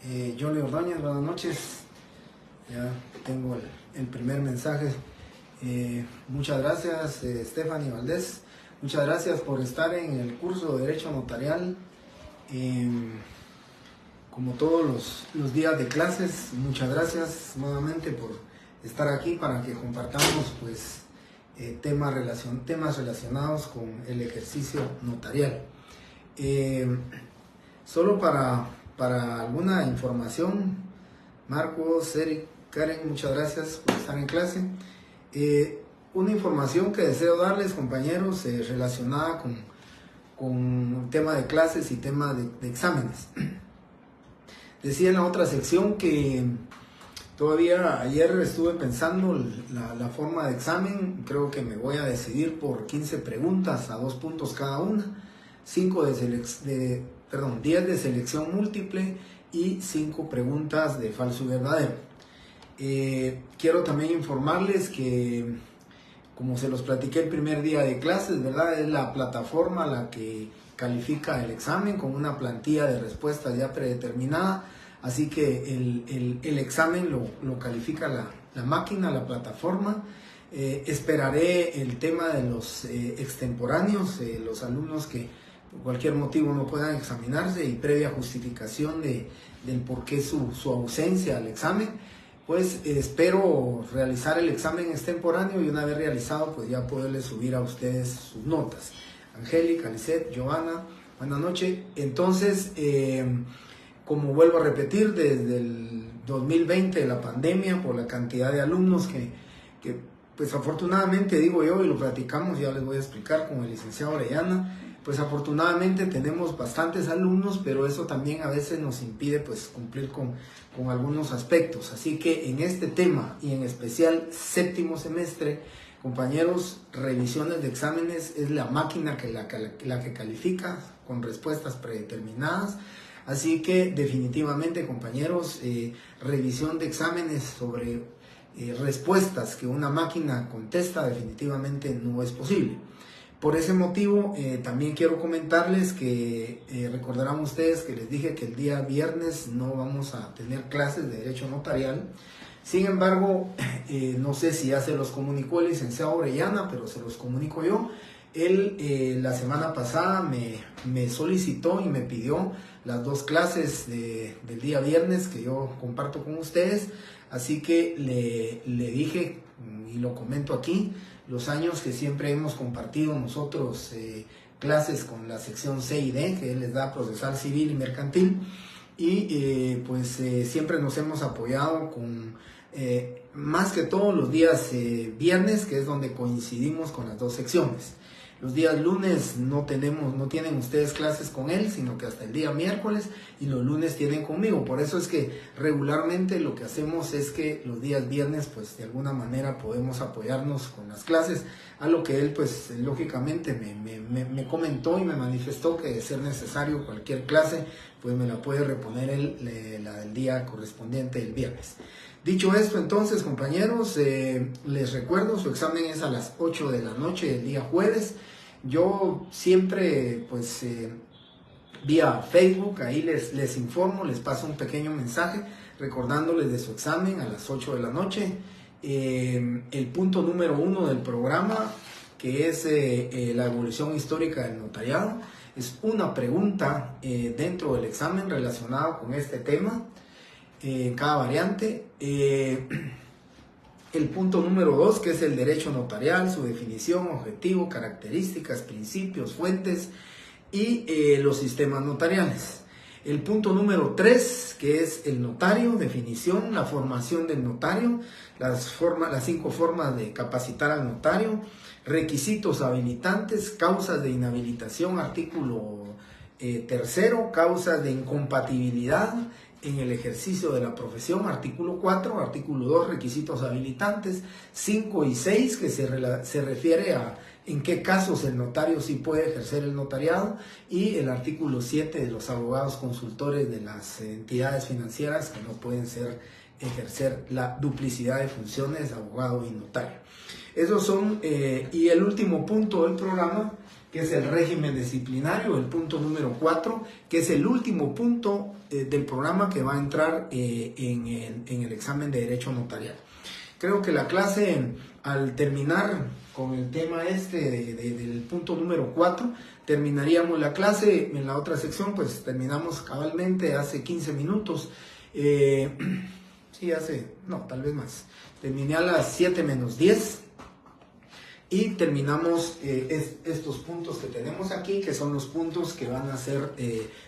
Johnny Ordóñez, buenas noches. Ya tengo el primer mensaje. Muchas gracias, Stephanie Valdés. Muchas gracias por estar en el curso de Derecho Notarial. Como todos los días de clases, muchas gracias nuevamente por estar aquí para que compartamos pues, temas relacionados con el ejercicio notarial. Solo para alguna información, Marcos, Eric, Karen, muchas gracias por estar en clase. Una información que deseo darles, compañeros, relacionada con tema de clases y tema de exámenes. Decía en la otra sección que todavía ayer estuve pensando la forma de examen. Creo que me voy a decidir por 15 preguntas a 2 puntos cada una, 10 de selección múltiple y 5 preguntas de falso y verdadero. Quiero también informarles que, como se los platiqué el primer día de clases, ¿verdad? Es la plataforma la que califica el examen con una plantilla de respuestas ya predeterminada, así que el examen lo califica la máquina, la plataforma. Esperaré el tema de los extemporáneos, los alumnos que por cualquier motivo no puedan examinarse y previa justificación del por qué su ausencia al examen, pues espero realizar el examen extemporáneo y una vez realizado pues ya poderles subir a ustedes sus notas. Angélica, Lisette, Giovanna, buenas noches. Entonces, como vuelvo a repetir, desde el 2020, la pandemia, por la cantidad de alumnos que pues afortunadamente, digo yo, y lo platicamos, ya les voy a explicar con el licenciado Orellana, pues afortunadamente tenemos bastantes alumnos, pero eso también a veces nos impide pues cumplir con algunos aspectos. Así que en este tema, y en especial séptimo semestre, compañeros, revisiones de exámenes es la máquina la que califica con respuestas predeterminadas. Así que definitivamente, compañeros, revisión de exámenes sobre respuestas que una máquina contesta definitivamente no es posible. Por ese motivo, también quiero comentarles que recordarán ustedes que les dije que el día viernes no vamos a tener clases de Derecho Notarial. Sin embargo, no sé si ya se los comunicó el licenciado Orellana, pero se los comunico yo. Él la semana pasada me solicitó y me pidió las 2 clases del día viernes que yo comparto con ustedes. Así que le dije, y lo comento aquí, los años que siempre hemos compartido nosotros clases con la sección C y D, que él les da procesal civil y mercantil, y siempre nos hemos apoyado con más que todos los días viernes, que es donde coincidimos con las 2 secciones. Los días lunes no tienen ustedes clases con él, sino que hasta el día miércoles, y los lunes tienen conmigo. Por eso es que regularmente lo que hacemos es que los días viernes, pues de alguna manera podemos apoyarnos con las clases, a lo que él, pues lógicamente me comentó y me manifestó que de ser necesario cualquier clase, pues me la puede reponer él, la del día correspondiente el viernes. Dicho esto, entonces, compañeros, les recuerdo, su examen es a las 8 de la noche del día jueves. Yo siempre, pues, vía Facebook, ahí les informo, les paso un pequeño mensaje recordándoles de su examen a las 8 de la noche. El punto número 1 del programa, que es la evolución histórica del notariado, es una pregunta dentro del examen relacionada con este tema. Cada variante. El punto número 2, que es el derecho notarial, su definición, objetivo, características, principios, fuentes y los sistemas notariales. El punto número 3, que es el notario, definición, la formación del notario, las 5 formas de capacitar al notario, requisitos habilitantes, causas de inhabilitación, artículo 3, causas de incompatibilidad en el ejercicio de la profesión, artículo 4, artículo 2, requisitos habilitantes, 5 y 6, que se refiere a en qué casos el notario sí puede ejercer el notariado, y el artículo 7 de los abogados consultores de las entidades financieras que no pueden ejercer la duplicidad de funciones de abogado y notario. Esos son, y el último punto del programa, que es el régimen disciplinario, el punto número 4, que es el último punto del programa que va a entrar en el examen de Derecho Notarial. Creo que la clase, al terminar con el tema del punto número 4, terminaríamos la clase. En la otra sección pues terminamos cabalmente hace 15 minutos. Tal vez más. Terminé a las 7 menos 10 y terminamos estos puntos que tenemos aquí, que son los puntos que van a ser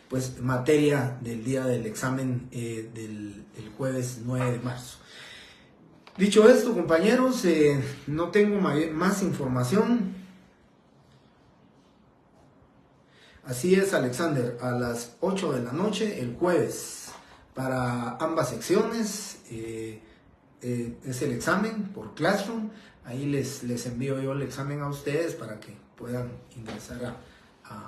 pues materia del día del examen del jueves 9 de marzo. Dicho esto, compañeros, no tengo más información. Así es, Alexander, a las 8 de la noche el jueves para ambas secciones es el examen por Classroom. Ahí les envío yo el examen a ustedes para que puedan ingresar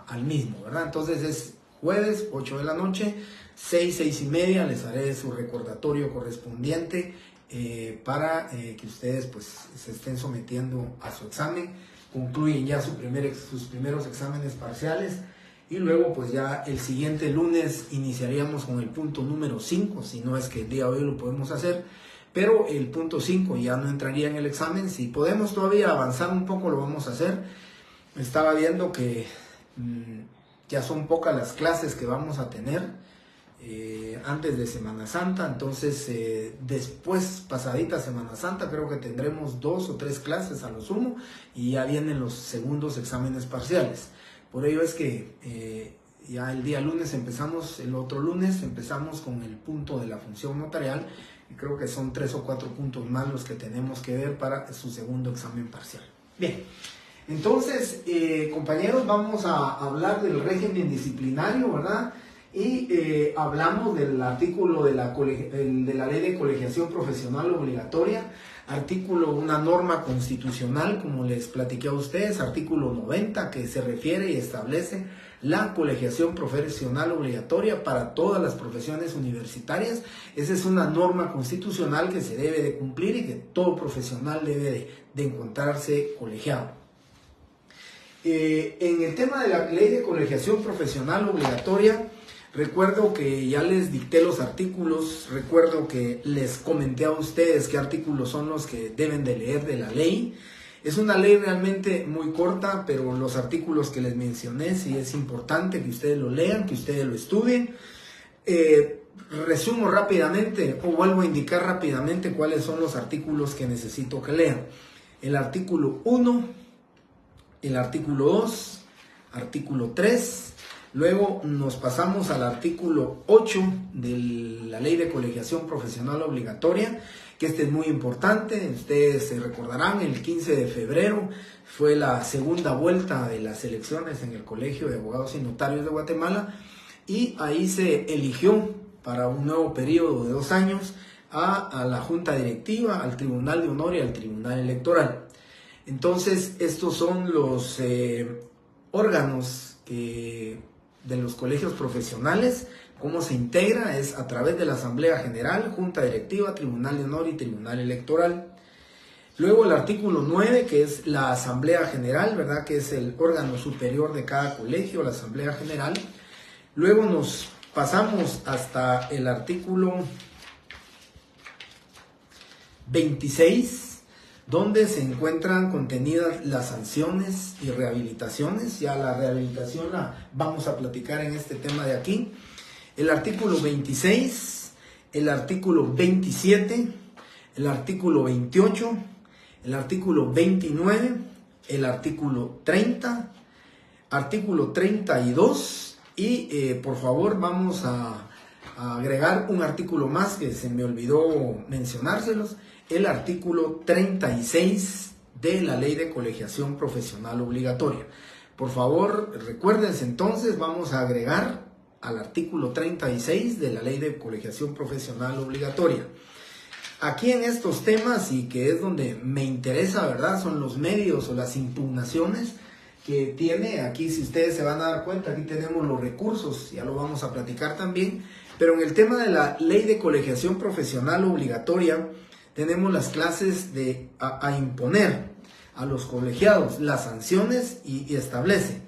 al mismo, ¿verdad? Entonces es jueves 8 de la noche, 6 y media les haré su recordatorio correspondiente para que ustedes pues se estén sometiendo a su examen. Concluyen ya sus primeros exámenes parciales. Y luego pues ya el siguiente lunes iniciaríamos con el punto número 5, si no es que el día de hoy lo podemos hacer, pero el punto 5 ya no entraría en el examen. Si podemos todavía avanzar un poco lo vamos a hacer. Estaba viendo que ya son pocas las clases que vamos a tener antes de Semana Santa, entonces después, pasadita Semana Santa, creo que tendremos 2 o 3 clases a lo sumo y ya vienen los segundos exámenes parciales. Por ello es que ya el día lunes el otro lunes empezamos con el punto de la función notarial, y creo que son 3 o 4 puntos más los que tenemos que ver para su segundo examen parcial. Bien, entonces, compañeros, vamos a hablar del régimen disciplinario, ¿verdad? Y hablamos del artículo de la Ley de Colegiación Profesional Obligatoria, una norma constitucional, como les platiqué a ustedes, artículo 90, que se refiere y establece la colegiación profesional obligatoria para todas las profesiones universitarias. Esa es una norma constitucional que se debe de cumplir y que todo profesional debe de encontrarse colegiado. En el tema de la Ley de Colegiación Profesional Obligatoria, recuerdo que ya les dicté los artículos, recuerdo que les comenté a ustedes qué artículos son los que deben de leer de la ley. Es una ley realmente muy corta, pero los artículos que les mencioné sí es importante que ustedes lo lean, que ustedes lo estudien. Resumo rápidamente o vuelvo a indicar rápidamente cuáles son los artículos que necesito que lean. El artículo 1, el artículo 2, artículo 3... Luego nos pasamos al artículo 8 de la Ley de Colegiación Profesional Obligatoria, que este es muy importante. Ustedes se recordarán, el 15 de febrero fue la segunda vuelta de las elecciones en el Colegio de Abogados y Notarios de Guatemala, y ahí se eligió para un nuevo periodo de 2 años a la Junta Directiva, al Tribunal de Honor y al Tribunal Electoral. Entonces, estos son los órganos de los colegios profesionales. ¿Cómo se integra? Es a través de la Asamblea General, Junta Directiva, Tribunal de Honor y Tribunal Electoral. Luego el artículo 9, que es la Asamblea General, ¿verdad? Que es el órgano superior de cada colegio, la Asamblea General. Luego nos pasamos hasta el artículo 26, donde se encuentran contenidas las sanciones y rehabilitaciones. Ya la rehabilitación la vamos a platicar en este tema de aquí. El artículo 26, el artículo 27, el artículo 28, el artículo 29, el artículo 30, artículo 32 y por favor vamos a agregar un artículo más que se me olvidó mencionárselos, el artículo 36 de la Ley de Colegiación Profesional Obligatoria. Por favor, recuérdense entonces, vamos a agregar al artículo 36 de la Ley de Colegiación Profesional Obligatoria. Aquí en estos temas, y que es donde me interesa, ¿verdad?, son los medios o las impugnaciones que tiene. Aquí, si ustedes se van a dar cuenta, aquí tenemos los recursos, ya lo vamos a platicar también. Pero en el tema de la Ley de Colegiación Profesional Obligatoria, tenemos las clases a imponer a los colegiados, las sanciones y establece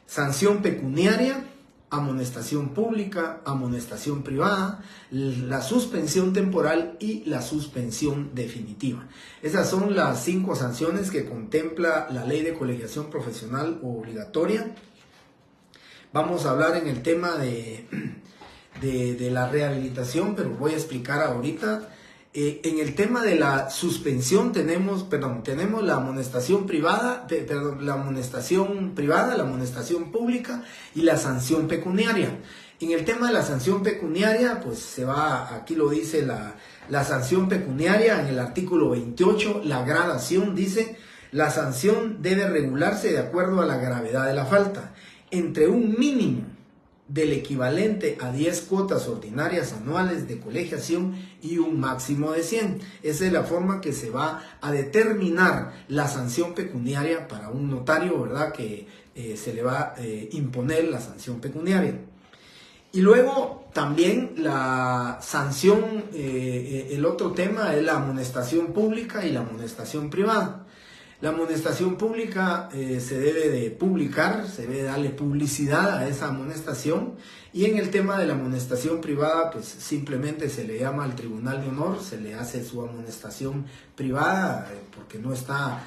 sanción pecuniaria, amonestación pública, amonestación privada, la suspensión temporal y la suspensión definitiva. Esas son las 5 sanciones que contempla la Ley de Colegiación Profesional Obligatoria. Vamos a hablar en el tema de la rehabilitación, pero voy a explicar ahorita. En el tema de la suspensión tenemos la amonestación privada, la amonestación pública y la sanción pecuniaria. En el tema de la sanción pecuniaria, pues aquí lo dice la sanción pecuniaria en el artículo 28, la gradación dice: la sanción debe regularse de acuerdo a la gravedad de la falta, entre un mínimo del equivalente a 10 cuotas ordinarias anuales de colegiación y un máximo de 100. Esa es la forma que se va a determinar la sanción pecuniaria para un notario, ¿verdad? Que se le va a imponer la sanción pecuniaria. Y luego también la sanción, el otro tema es la amonestación pública y la amonestación privada. La amonestación pública se debe de publicar, se debe darle publicidad a esa amonestación, y en el tema de la amonestación privada, pues simplemente se le llama al Tribunal de Honor, se le hace su amonestación privada porque no está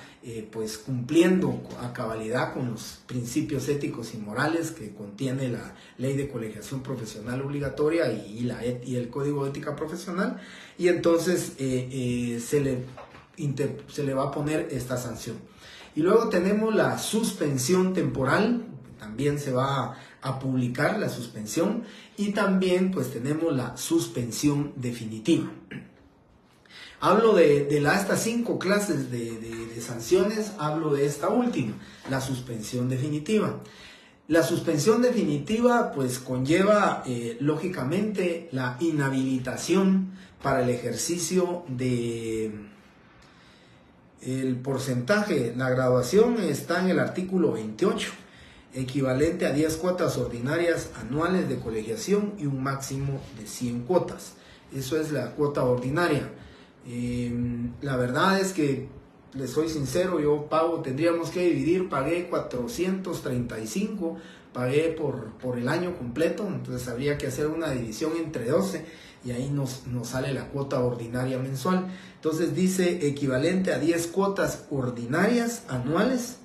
pues cumpliendo a cabalidad con los principios éticos y morales que contiene la Ley de Colegiación Profesional Obligatoria y el Código de Ética Profesional, y entonces se le va a poner esta sanción. Y luego tenemos la suspensión temporal, también se va a publicar la suspensión, y también pues tenemos la suspensión definitiva. Hablo de estas 5 clases de sanciones, hablo de esta última, la suspensión definitiva. La suspensión definitiva pues conlleva lógicamente la inhabilitación para el ejercicio el porcentaje. La graduación está en el artículo 28, equivalente a 10 cuotas ordinarias anuales de colegiación y un máximo de 100 cuotas. Eso es la cuota ordinaria. La verdad es que, les soy sincero, tendríamos que dividir, pagué 435, pagué por el año completo, entonces habría que hacer una división entre 12 y ahí nos sale la cuota ordinaria mensual. Entonces dice equivalente a 10 cuotas ordinarias anuales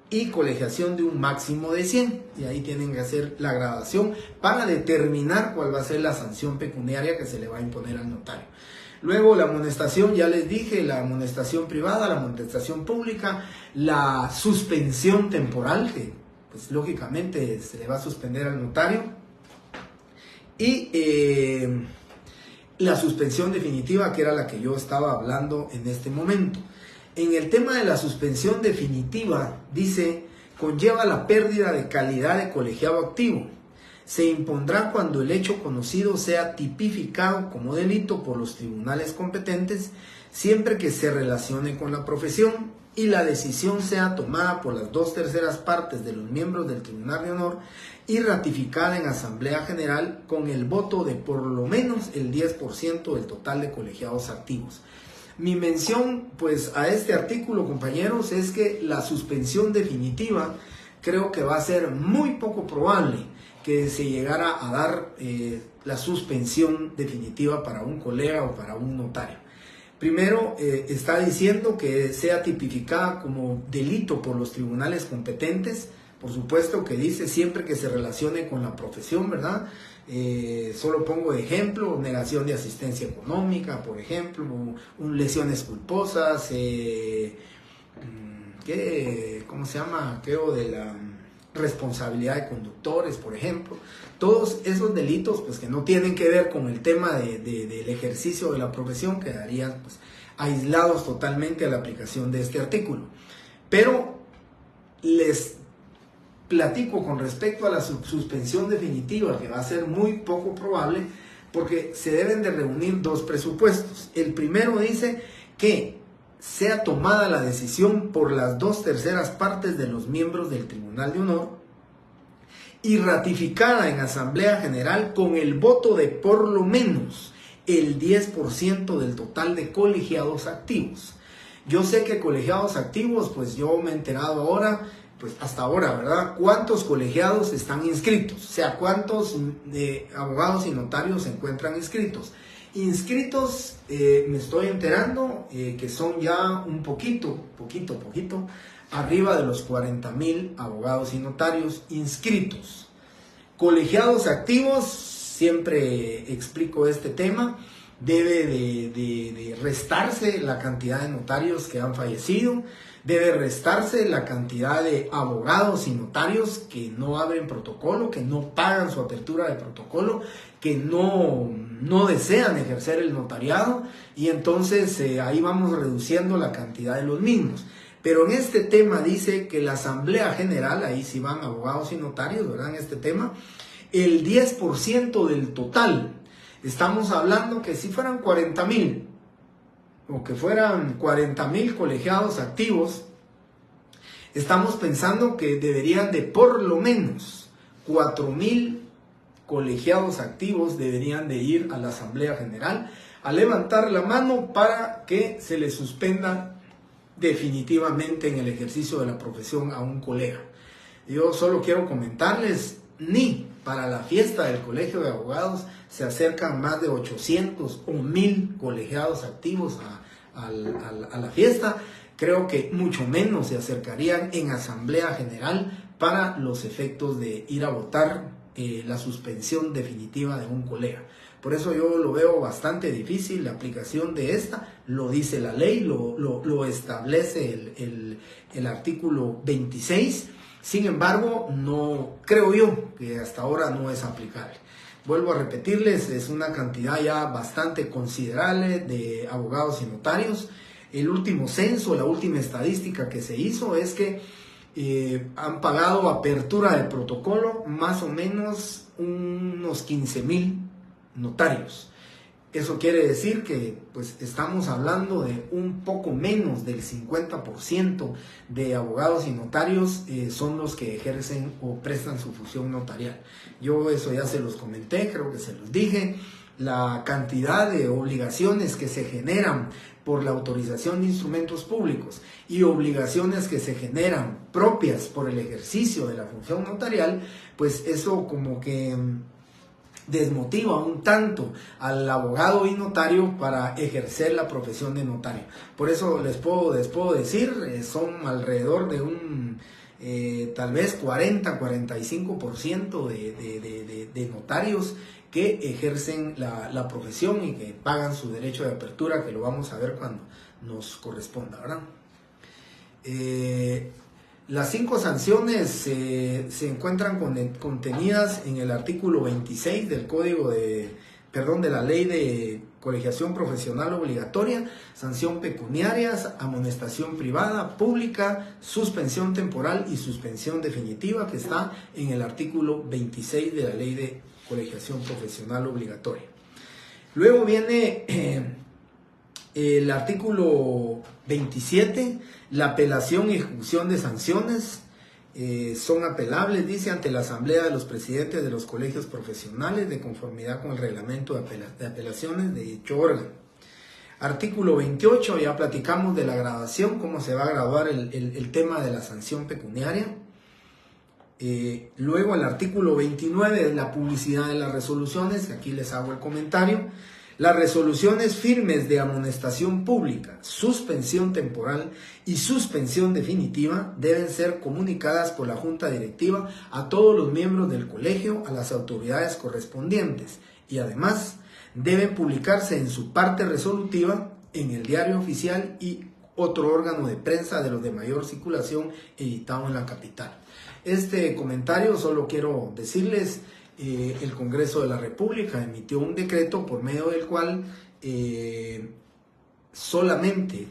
y colegiación de un máximo de 100, y ahí tienen que hacer la gradación para determinar cuál va a ser la sanción pecuniaria que se le va a imponer al notario. Luego la amonestación, ya les dije, la amonestación privada, la amonestación pública, la suspensión temporal, que pues lógicamente se le va a suspender al notario, y la suspensión definitiva, que era la que yo estaba hablando en este momento. En el tema de la suspensión definitiva, dice, conlleva la pérdida de calidad de colegiado activo. Se impondrá cuando el hecho conocido sea tipificado como delito por los tribunales competentes, siempre que se relacione con la profesión y la decisión sea tomada por las 2/3 partes de los miembros del Tribunal de Honor y ratificada en Asamblea General con el voto de por lo menos el 10% del total de colegiados activos. Mi mención pues a este artículo, compañeros, es que la suspensión definitiva creo que va a ser muy poco probable que se llegara a dar la suspensión definitiva para un colega o para un notario. Primero, está diciendo que sea tipificada como delito por los tribunales competentes. Por supuesto que dice siempre que se relacione con la profesión, ¿verdad? Solo pongo de ejemplo, negación de asistencia económica, por ejemplo, lesiones culposas, ¿cómo se llama? Creo de la responsabilidad de conductores, por ejemplo. Todos esos delitos pues que no tienen que ver con el tema del ejercicio de la profesión quedarían pues aislados totalmente a la aplicación de este artículo. Pero les platico con respecto a la suspensión definitiva, que va a ser muy poco probable porque se deben de reunir 2 presupuestos. El primero dice que sea tomada la decisión por las 2/3 partes de los miembros del Tribunal de Honor y ratificada en Asamblea General con el voto de por lo menos el 10% del total de colegiados activos. Yo sé que colegiados activos, pues yo me he enterado ahora, pues hasta ahora, ¿verdad? ¿Cuántos colegiados están inscritos? O sea, ¿cuántos abogados y notarios se encuentran inscritos? Inscritos, me estoy enterando que son ya un poquito, arriba de los 40,000 abogados y notarios inscritos. Colegiados activos, siempre explico este tema, debe de restarse la cantidad de notarios que han fallecido, debe restarse la cantidad de abogados y notarios que no abren protocolo, que no pagan su apertura de protocolo, que no desean ejercer el notariado, y entonces ahí vamos reduciendo la cantidad de los mismos. Pero en este tema dice que la Asamblea General, ahí sí van abogados y notarios, ¿verdad? En este tema, el 10% del total. Estamos hablando que si fueran 40,000 o que fueran 40,000 colegiados activos, estamos pensando que deberían de por lo menos 4,000 colegiados activos deberían de ir a la Asamblea General a levantar la mano para que se le suspenda definitivamente en el ejercicio de la profesión a un colega. Yo solo quiero comentarles, ni para la fiesta del Colegio de Abogados se acercan más de 800 o 1,000 colegiados activos a la fiesta. Creo que mucho menos se acercarían en Asamblea General para los efectos de ir a votar la suspensión definitiva de un colega. Por eso yo lo veo bastante difícil la aplicación de esta. Lo dice la ley, lo establece el artículo 26. Sin embargo, no creo yo que hasta ahora no es aplicable. Vuelvo a repetirles, es una cantidad ya bastante considerable de abogados y notarios. El último censo, la última estadística que se hizo es que han pagado apertura del protocolo más o menos unos 15,000 notarios. Eso quiere decir que pues estamos hablando de un poco menos del 50% de abogados y notarios son los que ejercen o prestan su función notarial. Yo eso ya se los comenté, creo que se los dije. La cantidad de obligaciones que se generan por la autorización de instrumentos públicos y obligaciones que se generan propias por el ejercicio de la función notarial, pues eso como que desmotiva un tanto al abogado y notario para ejercer la profesión de notario. Por eso les puedo decir, son alrededor de un tal vez 40-45% de notarios que ejercen la profesión y que pagan su derecho de apertura, que lo vamos a ver cuando nos corresponda, ¿verdad? Las 5 sanciones se encuentran contenidas en el artículo 26 del de la Ley de Colegiación Profesional Obligatoria: sanción pecuniaria, amonestación privada, pública, suspensión temporal y suspensión definitiva, que está en el artículo 26 de la Ley de Colegiación Profesional Obligatoria. Luego viene el artículo 27, la apelación y ejecución de sanciones. Son apelables, dice, ante la Asamblea de los Presidentes de los Colegios Profesionales, de conformidad con el reglamento de apelaciones de dicho órgano. Artículo 28, ya platicamos de la graduación, cómo se va a graduar el tema de la sanción pecuniaria. Luego el artículo 29 es la publicidad de las resoluciones, que aquí les hago el comentario. Las resoluciones firmes de amonestación pública, suspensión temporal y suspensión definitiva deben ser comunicadas por la Junta Directiva a todos los miembros del colegio, a las autoridades correspondientes, y además deben publicarse en su parte resolutiva en el Diario Oficial y otro órgano de prensa de los de mayor circulación editado en la capital. Este comentario solo quiero decirles, el Congreso de la República emitió un decreto por medio del cual solamente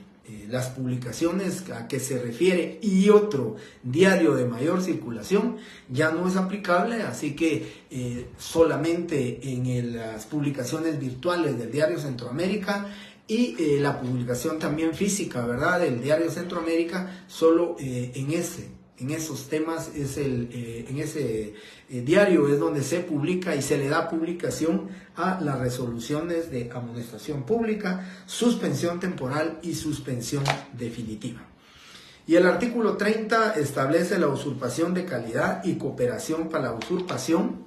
las publicaciones a que se refiere y otro diario de mayor circulación ya no es aplicable, así que solamente en las publicaciones virtuales del Diario Centroamérica y la publicación también física, ¿verdad?, del Diario Centroamérica, solo en esos temas, en ese diario es donde se publica y se le da publicación a las resoluciones de amonestación pública, suspensión temporal y suspensión definitiva. Y el artículo 30 establece la usurpación de calidad y cooperación para la usurpación.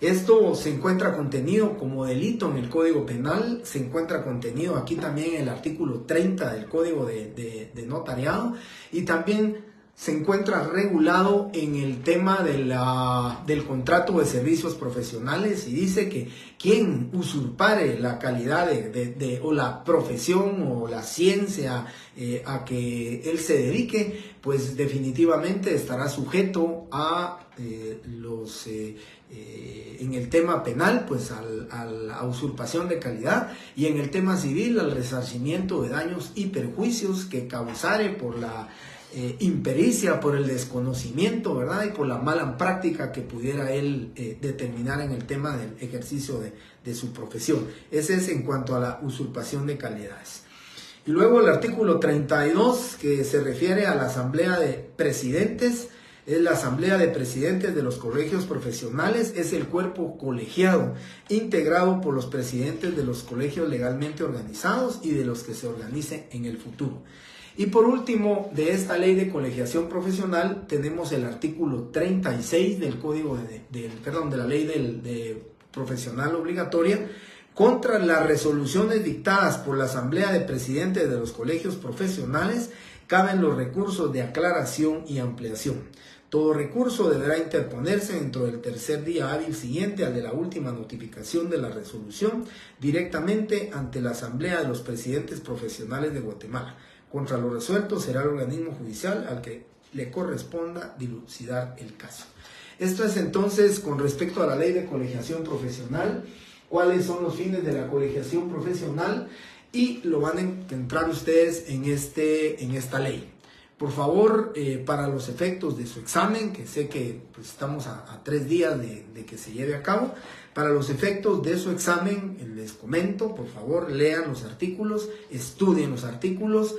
Esto se encuentra contenido como delito en el Código Penal, se encuentra contenido aquí también en el artículo 30 del Código de Notariado, y también se encuentra regulado en el tema del contrato de servicios profesionales, y dice que quien usurpare la calidad o la profesión o la ciencia a que él se dedique, pues definitivamente estará sujeto a en el tema penal, pues a la usurpación de calidad, y en el tema civil al resarcimiento de daños y perjuicios que causare por la impericia, por el desconocimiento, ¿verdad? Y por la mala práctica que pudiera él determinar en el tema del ejercicio de su profesión. Ese es en cuanto a la usurpación de calidades. Y luego el artículo 32, que se refiere a la asamblea de presidentes. Es la asamblea de presidentes de los colegios profesionales, es el cuerpo colegiado integrado por los presidentes de los colegios legalmente organizados y de los que se organicen en el futuro. Y por último, de esta ley de colegiación profesional tenemos el artículo 36 del Código de la ley de profesional obligatoria. Contra las resoluciones dictadas por la asamblea de presidentes de los colegios profesionales caben los recursos de aclaración y ampliación. Todo recurso deberá interponerse dentro del tercer día hábil siguiente al de la última notificación de la resolución directamente ante la Asamblea de los Presidentes Profesionales de Guatemala. Contra lo resuelto será el organismo judicial al que le corresponda dilucidar el caso. Esto es entonces con respecto a la ley de colegiación profesional, cuáles son los fines de la colegiación profesional, y lo van a encontrar ustedes en esta ley. Por favor, para los efectos de su examen, que sé que pues, estamos a 3 días de que se lleve a cabo, para los efectos de su examen, les comento, por favor, lean los artículos, estudien los artículos,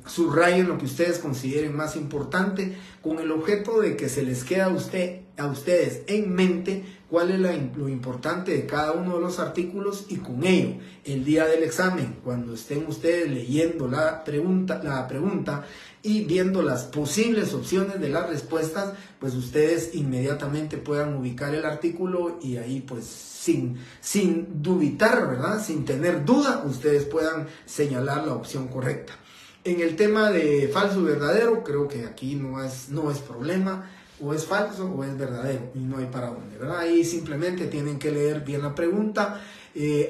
subrayen lo que ustedes consideren más importante, con el objeto de que se les quede a ustedes en mente cuál es lo importante de cada uno de los artículos, y con ello, el día del examen, cuando estén ustedes leyendo la pregunta y viendo las posibles opciones de las respuestas, pues ustedes inmediatamente puedan ubicar el artículo y ahí pues sin dubitar, ¿verdad? Sin tener duda, ustedes puedan señalar la opción correcta. En el tema de falso y verdadero, creo que aquí no es problema. O es falso o es verdadero, y no hay para dónde, ¿verdad? Ahí simplemente tienen que leer bien la pregunta,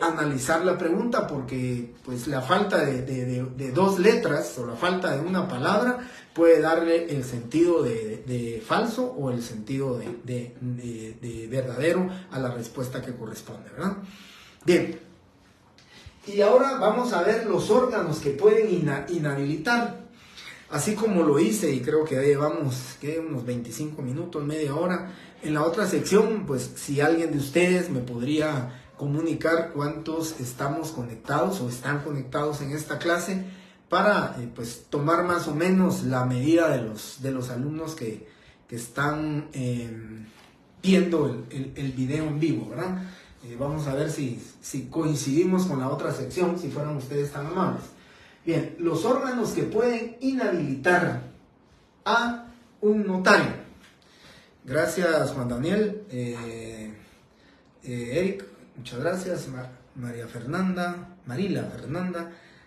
analizar la pregunta, porque pues la falta de 2 letras o la falta de una palabra puede darle el sentido de falso o el sentido de verdadero a la respuesta que corresponde, ¿verdad? Bien, y ahora vamos a ver los órganos que pueden inhabilitar. Así como lo hice, y creo que llevamos unos 25 minutos, media hora. En la otra sección, pues si alguien de ustedes me podría comunicar cuántos estamos conectados o están conectados en esta clase, para pues tomar más o menos la medida de los alumnos que están viendo el video en vivo, ¿verdad? Vamos a ver si coincidimos con la otra sección, si fueran ustedes tan amables. Bien, los órganos que pueden inhabilitar a un notario. Gracias, Juan Daniel. Eric, muchas gracias. Marila Fernanda,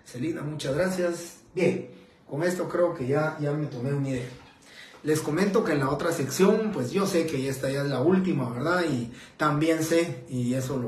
Celina, muchas gracias. Bien, con esto creo que ya me tomé una idea. Les comento que en la otra sección, pues yo sé que esta ya es la última, ¿verdad? Y también sé, y eso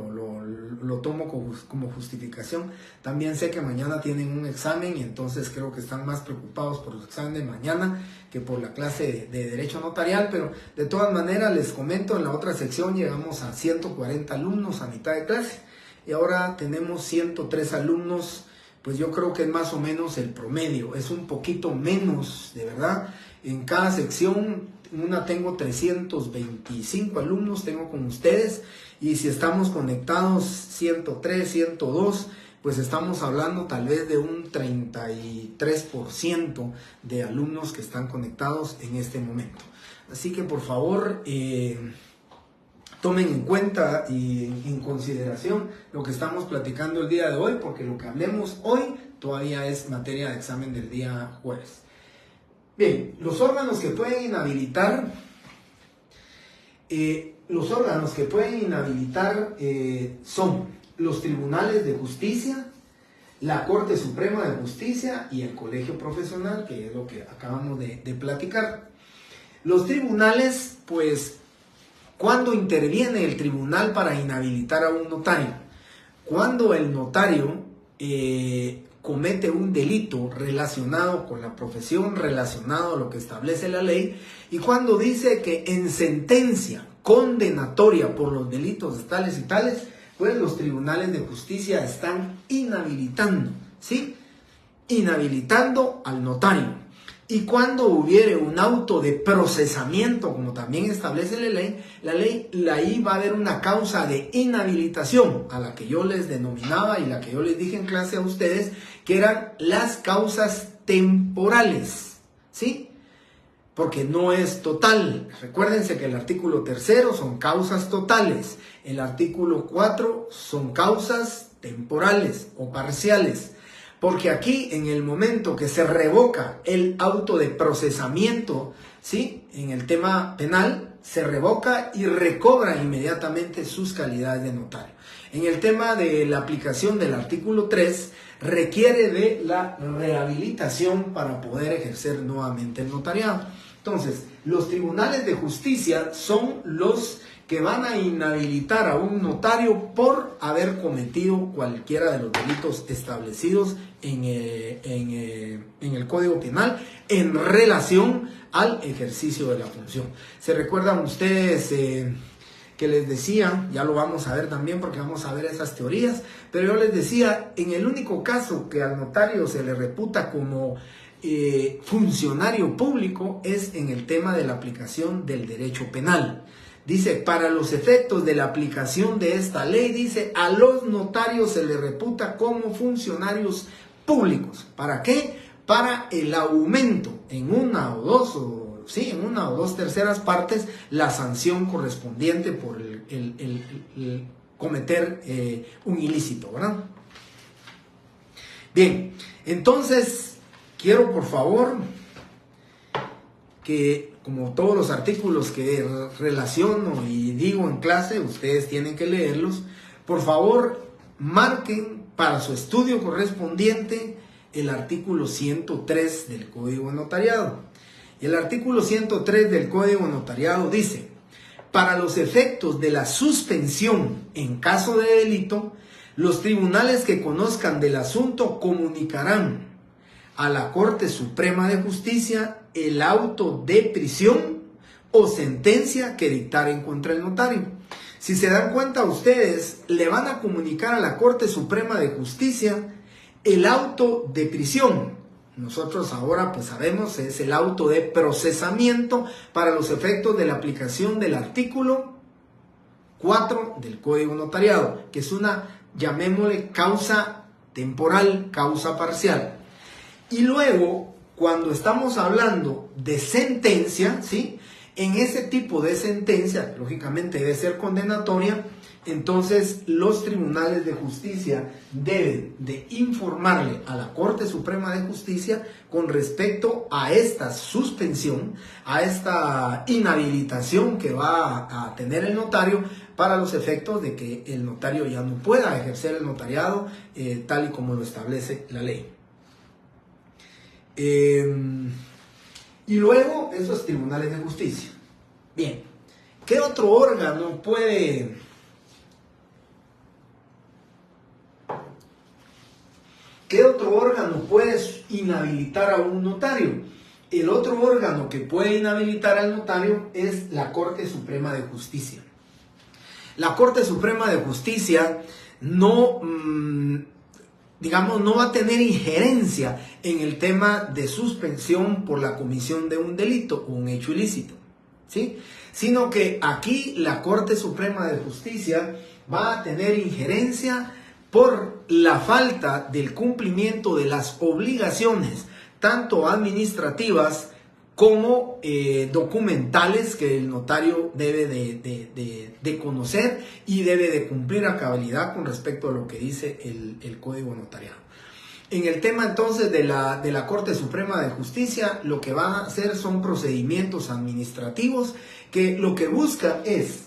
lo tomo como justificación, también sé que mañana tienen un examen, y entonces creo que están más preocupados por el examen de mañana que por la clase de Derecho Notarial, pero de todas maneras les comento, en la otra sección llegamos a 140 alumnos a mitad de clase, y ahora tenemos 103 alumnos. Pues yo creo que es más o menos el promedio, es un poquito menos, de verdad. En cada sección, una tengo 325 alumnos, tengo con ustedes, y si estamos conectados 103, 102, pues estamos hablando tal vez de un 33% de alumnos que están conectados en este momento. Así que por favor, tomen en cuenta y en consideración lo que estamos platicando el día de hoy, porque lo que hablemos hoy todavía es materia de examen del día jueves. Bien, los órganos que pueden inhabilitar, son los tribunales de justicia, la Corte Suprema de Justicia y el colegio profesional, que es lo que acabamos de platicar. Los tribunales, pues, ¿cuándo interviene el tribunal para inhabilitar a un notario? Cuando el notario comete un delito relacionado con la profesión, relacionado a lo que establece la ley, y cuando dice que en sentencia condenatoria por los delitos tales y tales, pues los tribunales de justicia están inhabilitando, ¿sí? Inhabilitando al notario. Y cuando hubiere un auto de procesamiento, como también establece la ley, ahí va a haber una causa de inhabilitación, a la que yo les denominaba y la que yo les dije en clase a ustedes, que eran las causas temporales, ¿sí? Porque no es total. Recuérdense que el artículo 3 son causas totales, el artículo 4 son causas temporales o parciales. Porque aquí, en el momento que se revoca el auto de procesamiento, ¿sí? En el tema penal, se revoca y recobra inmediatamente sus calidades de notario. En el tema de la aplicación del artículo 3, requiere de la rehabilitación para poder ejercer nuevamente el notariado. Entonces, los tribunales de justicia son los que van a inhabilitar a un notario por haber cometido cualquiera de los delitos establecidos en el Código Penal en relación al ejercicio de la función. ¿Se recuerdan ustedes que les decía? Ya lo vamos a ver también porque vamos a ver esas teorías, pero yo les decía, en el único caso que al notario se le reputa como funcionario público es en el tema de la aplicación del derecho penal. Dice, para los efectos de la aplicación de esta ley, dice, a los notarios se les reputa como funcionarios públicos. ¿Para qué? Para el aumento en una o dos terceras partes, la sanción correspondiente por el cometer un ilícito, ¿verdad? Bien, entonces, quiero por favor que, como todos los artículos que relaciono y digo en clase, ustedes tienen que leerlos, por favor marquen para su estudio correspondiente el artículo 103 del Código de Notariado. Y el artículo 103 del Código de Notariado dice, para los efectos de la suspensión en caso de delito, los tribunales que conozcan del asunto comunicarán a la Corte Suprema de Justicia el auto de prisión o sentencia que dictaren contra el notario. Si se dan cuenta ustedes, le van a comunicar a la Corte Suprema de Justicia el auto de prisión. Nosotros ahora pues sabemos, es el auto de procesamiento para los efectos de la aplicación del artículo 4 del Código Notariado, que es una, llamémosle, causa temporal, causa parcial. Y luego, cuando estamos hablando de sentencia, ¿sí? En ese tipo de sentencia, lógicamente debe ser condenatoria, entonces los tribunales de justicia deben de informarle a la Corte Suprema de Justicia con respecto a esta suspensión, a esta inhabilitación que va a tener el notario para los efectos de que el notario ya no pueda ejercer el notariado tal y como lo establece la ley. Y luego esos tribunales de justicia. Bien, ¿qué otro órgano puede inhabilitar a un notario? El otro órgano que puede inhabilitar al notario es la Corte Suprema de Justicia. La Corte Suprema de Justicia no va a tener injerencia en el tema de suspensión por la comisión de un delito o un hecho ilícito, ¿sí? Sino que aquí la Corte Suprema de Justicia va a tener injerencia por la falta del cumplimiento de las obligaciones, tanto administrativas como documentales, que el notario debe de conocer y debe de cumplir a cabalidad con respecto a lo que dice el Código Notariado. En el tema entonces de la Corte Suprema de Justicia, lo que van a hacer son procedimientos administrativos que lo que buscan es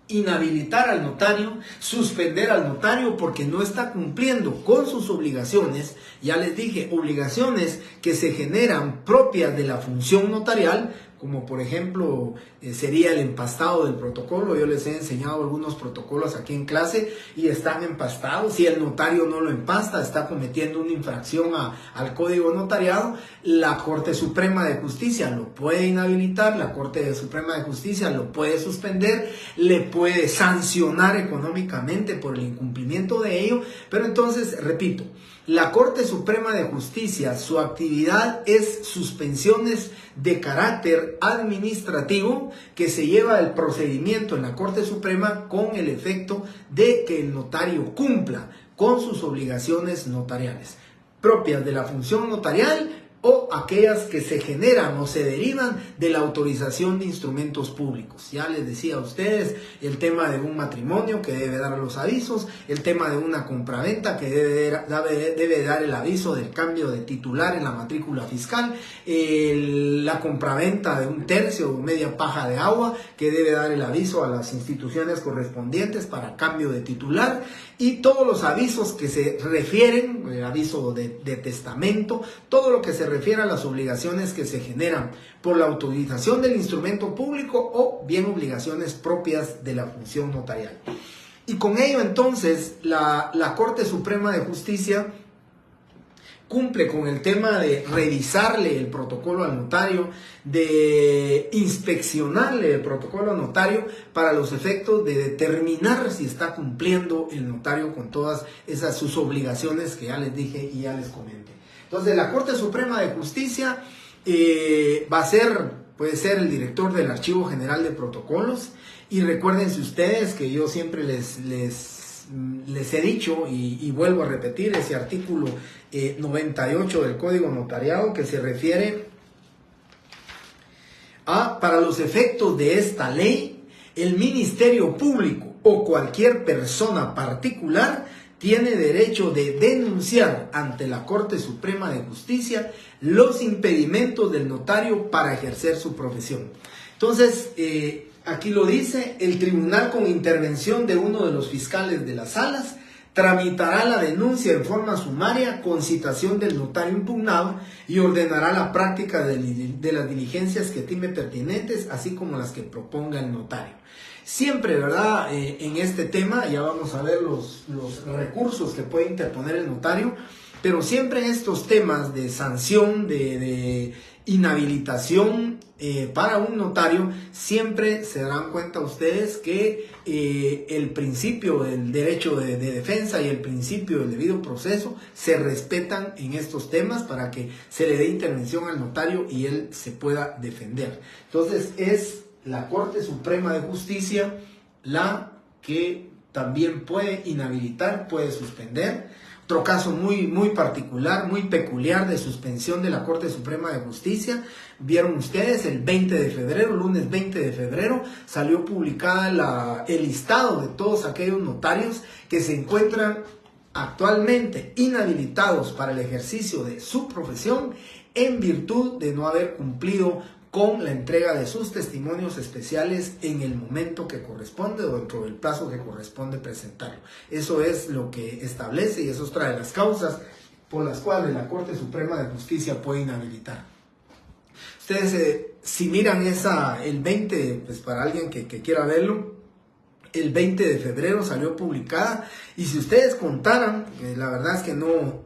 inhabilitar al notario, suspender al notario porque no está cumpliendo con sus obligaciones. Ya les dije, obligaciones que se generan propias de la función notarial, como por ejemplo sería el empastado del protocolo. Yo les he enseñado algunos protocolos aquí en clase y están empastados. Si el notario no lo empasta, está cometiendo una infracción al Código Notariado. La Corte Suprema de Justicia lo puede inhabilitar, la Corte Suprema de Justicia lo puede suspender, le puede sancionar económicamente por el incumplimiento de ello. Pero entonces, repito, la Corte Suprema de Justicia, su actividad es suspensiones de carácter administrativo que se lleva el procedimiento en la Corte Suprema con el efecto de que el notario cumpla con sus obligaciones notariales propias de la función notarial o aquellas que se generan o se derivan de la autorización de instrumentos públicos. Ya les decía a ustedes el tema de un matrimonio que debe dar los avisos, el tema de una compraventa que debe dar el aviso del cambio de titular en la matrícula fiscal, la compraventa de un tercio o media paja de agua que debe dar el aviso a las instituciones correspondientes para cambio de titular, y todos los avisos que se refieren, el aviso de testamento, todo lo que se refiere a las obligaciones que se generan por la autorización del instrumento público o bien obligaciones propias de la función notarial. Y con ello entonces la Corte Suprema de Justicia cumple con el tema de revisarle el protocolo al notario, de inspeccionarle el protocolo al notario para los efectos de determinar si está cumpliendo el notario con todas esas sus obligaciones que ya les dije y ya les comenté. Entonces la Corte Suprema de Justicia puede ser el director del Archivo General de Protocolos, y recuérdense ustedes que yo siempre les he dicho y vuelvo a repetir ese artículo 98 del Código Notariado que se refiere a: para los efectos de esta ley, el Ministerio Público o cualquier persona particular tiene derecho de denunciar ante la Corte Suprema de Justicia los impedimentos del notario para ejercer su profesión. Entonces, aquí lo dice: el tribunal, con intervención de uno de los fiscales de las salas, tramitará la denuncia en forma sumaria con citación del notario impugnado y ordenará la práctica de las diligencias que estime pertinentes, así como las que proponga el notario. Siempre, ¿verdad? En este tema ya vamos a ver los recursos que puede interponer el notario, pero siempre en estos temas de sanción, de inhabilitación para un notario, siempre se darán cuenta ustedes que el principio del derecho de defensa y el principio del debido proceso se respetan en estos temas para que se le dé intervención al notario y él se pueda defender. Entonces es la Corte Suprema de Justicia la que también puede inhabilitar, puede suspender. Otro caso muy particular, muy peculiar de suspensión de la Corte Suprema de Justicia, vieron ustedes el 20 de febrero, lunes 20 de febrero, salió publicada el listado de todos aquellos notarios que se encuentran actualmente inhabilitados para el ejercicio de su profesión en virtud de no haber cumplido con la entrega de sus testimonios especiales en el momento que corresponde o dentro del plazo que corresponde presentarlo. Eso es lo que establece, y eso es otra de las causas por las cuales la Corte Suprema de Justicia puede inhabilitar. Ustedes, si miran el 20, pues para alguien que quiera verlo, el 20 de febrero salió publicada, y si ustedes contaran, la verdad es que no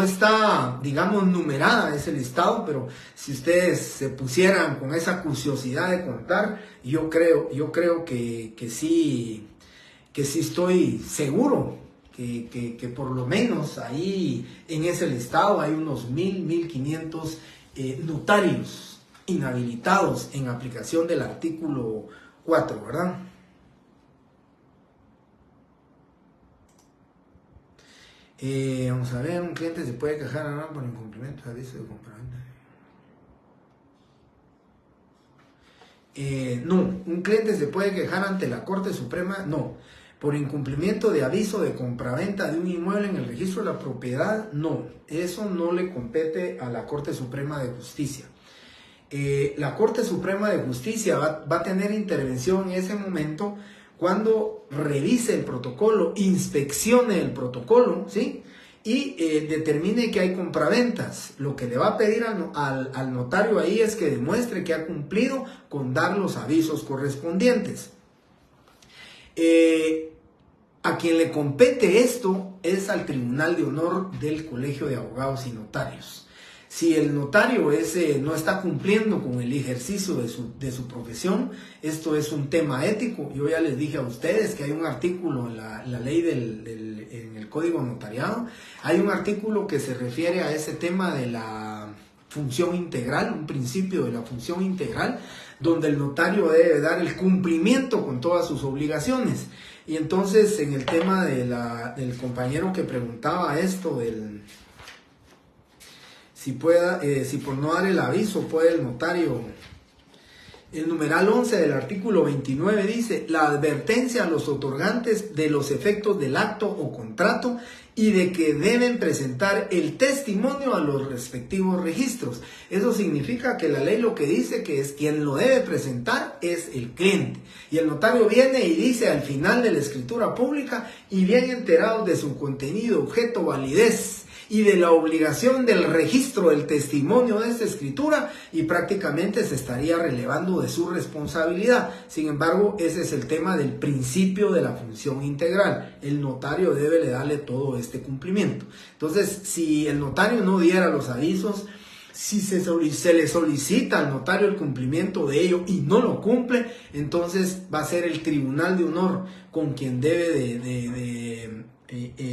está, digamos, numerada ese listado, pero si ustedes se pusieran con esa curiosidad de contar, yo creo que sí estoy seguro que por lo menos ahí en ese listado hay unos 1,500 notarios inhabilitados en aplicación del artículo 4, ¿verdad? Vamos a ver, un cliente se puede quejar por incumplimiento de aviso de compraventa. No, un cliente se puede quejar ante la Corte Suprema, no, Por incumplimiento de aviso de compraventa de un inmueble en el registro de la propiedad, no, eso no le compete a la Corte Suprema de Justicia. La Corte Suprema de Justicia va a tener intervención en ese momento cuando revise el protocolo, inspeccione el protocolo, ¿sí? Y determine que hay compraventas. Lo que le va a pedir al notario ahí es que demuestre que ha cumplido con dar los avisos correspondientes. A quien le compete esto es al Tribunal de Honor del Colegio de Abogados y Notarios. Si el notario no está cumpliendo con el ejercicio de su profesión, esto es un tema ético. Yo ya les dije a ustedes que hay un artículo en la ley en el Código Notariado, hay un artículo que se refiere a ese tema de la función integral, un principio de la función integral, donde el notario debe dar el cumplimiento con todas sus obligaciones. Y entonces, en el tema del compañero que preguntaba esto, si por no dar el aviso puede el notario. El numeral 11 del artículo 29 dice: la advertencia a los otorgantes de los efectos del acto o contrato y de que deben presentar el testimonio a los respectivos registros. Eso significa que la ley lo que dice que es quien lo debe presentar es el cliente. Y el notario viene y dice al final de la escritura pública, y bien enterados de su contenido, objeto, validez y de la obligación del registro del testimonio de esta escritura, y prácticamente se estaría relevando de su responsabilidad. Sin embargo, ese es el tema del principio de la función integral. El notario debe darle todo este cumplimiento. Entonces, si el notario no diera los avisos, si se le solicita al notario el cumplimiento de ello y no lo cumple, entonces va a ser el Tribunal de Honor con quien debe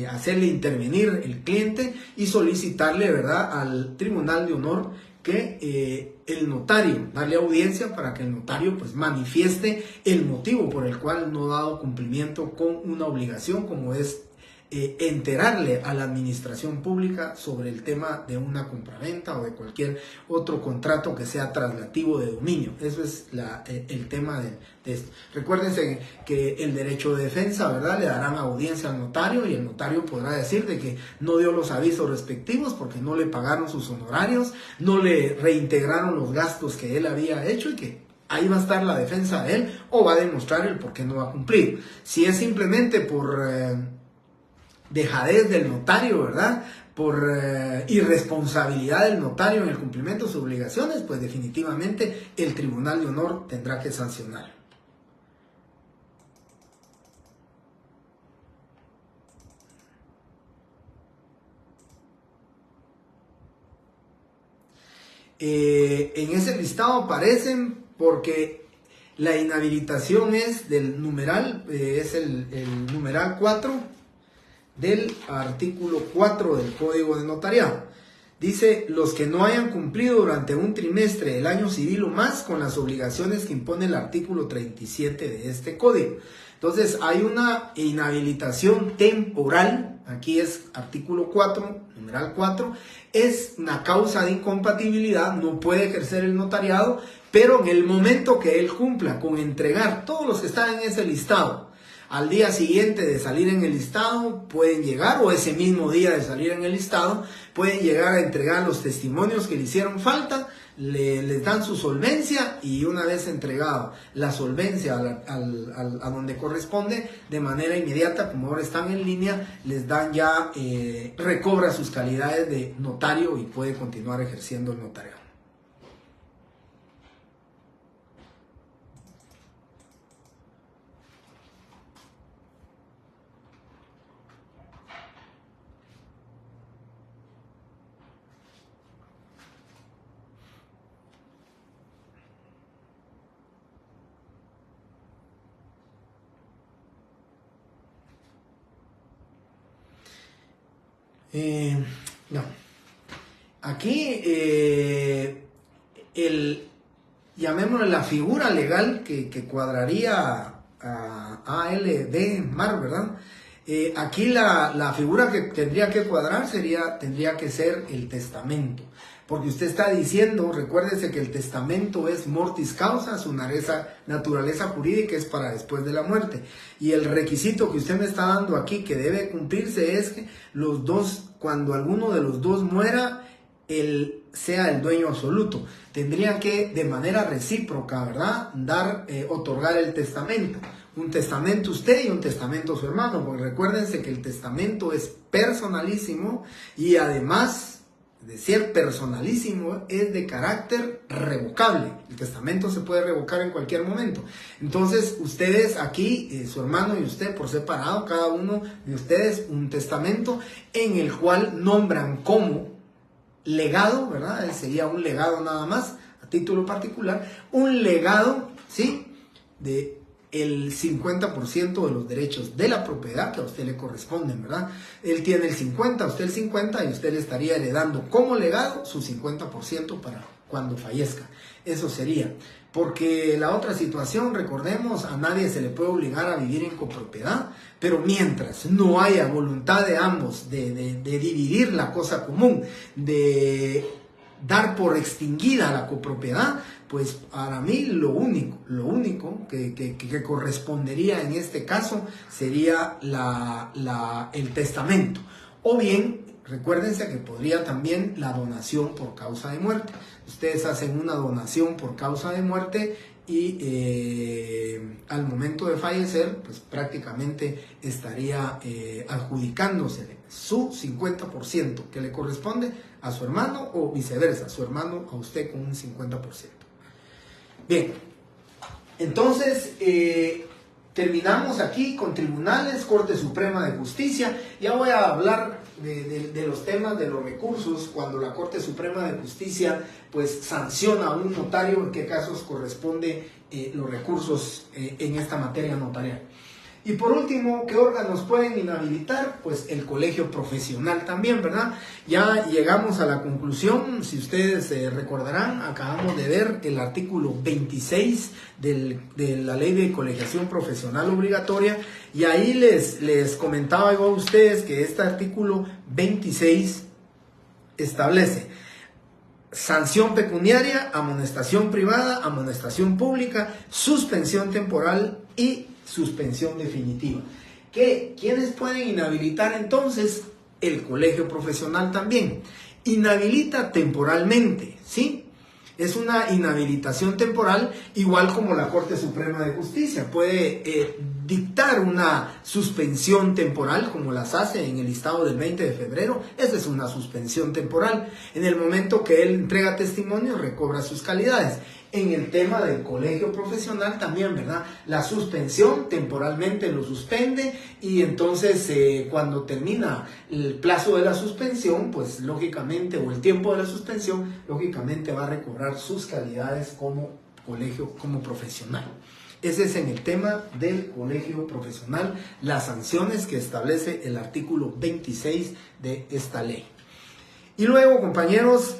hacerle intervenir el cliente y solicitarle, ¿verdad?, al Tribunal de Honor que el notario, darle audiencia para que el notario pues manifieste el motivo por el cual no ha dado cumplimiento con una obligación, como es enterarle a la administración pública sobre el tema de una compraventa o de cualquier otro contrato que sea traslativo de dominio. Eso es el tema de esto. Recuérdense que el derecho de defensa, ¿verdad?, le darán audiencia al notario y el notario podrá decir de que no dio los avisos respectivos porque no le pagaron sus honorarios, no le reintegraron los gastos que él había hecho, y que ahí va a estar la defensa de él, o va a demostrar el por qué no va a cumplir. Si es simplemente por dejadez del notario, ¿verdad?, por irresponsabilidad del notario en el cumplimiento de sus obligaciones, pues definitivamente el Tribunal de Honor tendrá que sancionar. En ese listado aparecen porque la inhabilitación es del numeral, es el numeral 4 del artículo 4 del Código de Notariado. Dice: los que no hayan cumplido durante un trimestre del año civil o más con las obligaciones que impone el artículo 37 de este código. Entonces hay una inhabilitación temporal, aquí es artículo 4, numeral 4, es una causa de incompatibilidad, no puede ejercer el notariado, pero en el momento que él cumpla con entregar todos los que están en ese listado, al día siguiente de salir en el listado pueden llegar, o ese mismo día de salir en el listado, pueden llegar a entregar los testimonios que le hicieron falta, les dan su solvencia, y una vez entregado la solvencia a donde corresponde, de manera inmediata, como ahora están en línea, les dan ya, recobra sus calidades de notario y puede continuar ejerciendo el notariado. No. Aquí llamémosle la figura legal que cuadraría a ALD Mar, ¿verdad? Aquí la figura que tendría que cuadrar tendría que ser el testamento, porque usted está diciendo, recuérdese que el testamento es mortis causa, su naturaleza jurídica es para después de la muerte. Y el requisito que usted me está dando aquí que debe cumplirse es que los dos, cuando alguno de los dos muera, él sea el dueño absoluto. Tendría que de manera recíproca, ¿verdad?, otorgar el testamento. Un testamento usted y un testamento su hermano, porque recuérdense que el testamento es personalísimo y además de ser personalísimo es de carácter revocable. El testamento se puede revocar en cualquier momento. Entonces ustedes aquí, su hermano y usted por separado, cada uno de ustedes un testamento en el cual nombran como legado, ¿verdad? Sería un legado nada más, a título particular, un legado, ¿sí?, de el 50% de los derechos de la propiedad que a usted le corresponden, ¿verdad? Él tiene el 50, usted el 50 y usted le estaría heredando como legado su 50% para cuando fallezca. Eso sería. Porque la otra situación, recordemos, a nadie se le puede obligar a vivir en copropiedad, pero mientras no haya voluntad de ambos de dividir la cosa común, de dar por extinguida la copropiedad, pues para mí lo único que correspondería en este caso sería el testamento. O bien, recuérdense que podría también la donación por causa de muerte. Ustedes hacen una donación por causa de muerte y al momento de fallecer, pues prácticamente estaría adjudicándose su 50% que le corresponde a su hermano o viceversa, su hermano a usted con un 50%. Bien, entonces terminamos aquí con tribunales, Corte Suprema de Justicia. Ya voy a hablar de los temas de los recursos cuando la Corte Suprema de Justicia pues sanciona a un notario, en qué casos corresponde los recursos en esta materia notarial. Y por último, ¿qué órganos pueden inhabilitar? Pues el colegio profesional también, ¿verdad? Ya llegamos a la conclusión, si ustedes recordarán, acabamos de ver el artículo 26 de la Ley de Colegiación Profesional Obligatoria, y ahí les comentaba yo a ustedes que este artículo 26 establece sanción pecuniaria, amonestación privada, amonestación pública, suspensión temporal y suspensión definitiva. ¿Quiénes pueden inhabilitar entonces? El colegio profesional también. Inhabilita temporalmente, ¿sí? Es una inhabilitación temporal, igual como la Corte Suprema de Justicia. Puede dictar una suspensión temporal, como las hace en el listado del 20 de febrero. Esa es una suspensión temporal. En el momento que él entrega testimonio, recobra sus calidades. En el tema del colegio profesional también, ¿verdad? La suspensión temporalmente lo suspende y entonces cuando termina el plazo de la suspensión, pues lógicamente, o el tiempo de la suspensión, lógicamente va a recobrar sus calidades como colegio, como profesional. Ese es en el tema del colegio profesional, las sanciones que establece el artículo 26 de esta ley. Y luego, compañeros,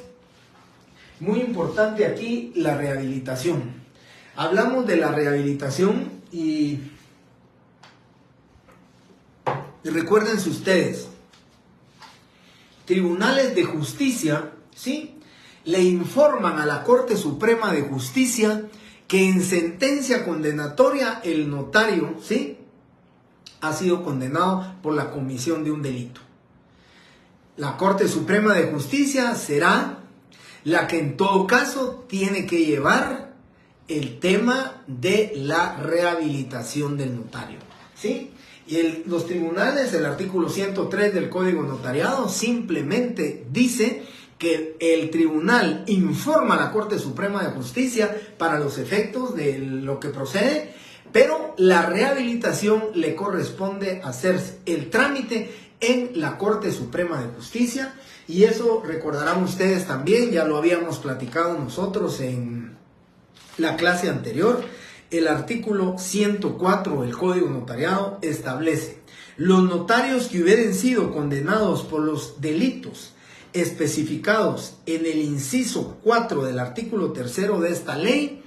muy importante aquí, la rehabilitación. Hablamos de la rehabilitación y recuérdense ustedes, tribunales de justicia, ¿sí?, le informan a la Corte Suprema de Justicia que en sentencia condenatoria el notario, ¿sí?, ha sido condenado por la comisión de un delito. La Corte Suprema de Justicia será la que en todo caso tiene que llevar el tema de la rehabilitación del notario, ¿sí? Y los tribunales, el artículo 103 del Código Notariado simplemente dice que el tribunal informa a la Corte Suprema de Justicia para los efectos de lo que procede, pero la rehabilitación le corresponde hacerse el trámite en la Corte Suprema de Justicia. Y eso recordarán ustedes también, ya lo habíamos platicado nosotros en la clase anterior. El artículo 104 del Código Notariado establece: los notarios que hubieran sido condenados por los delitos especificados en el inciso 4 del artículo 3 de esta ley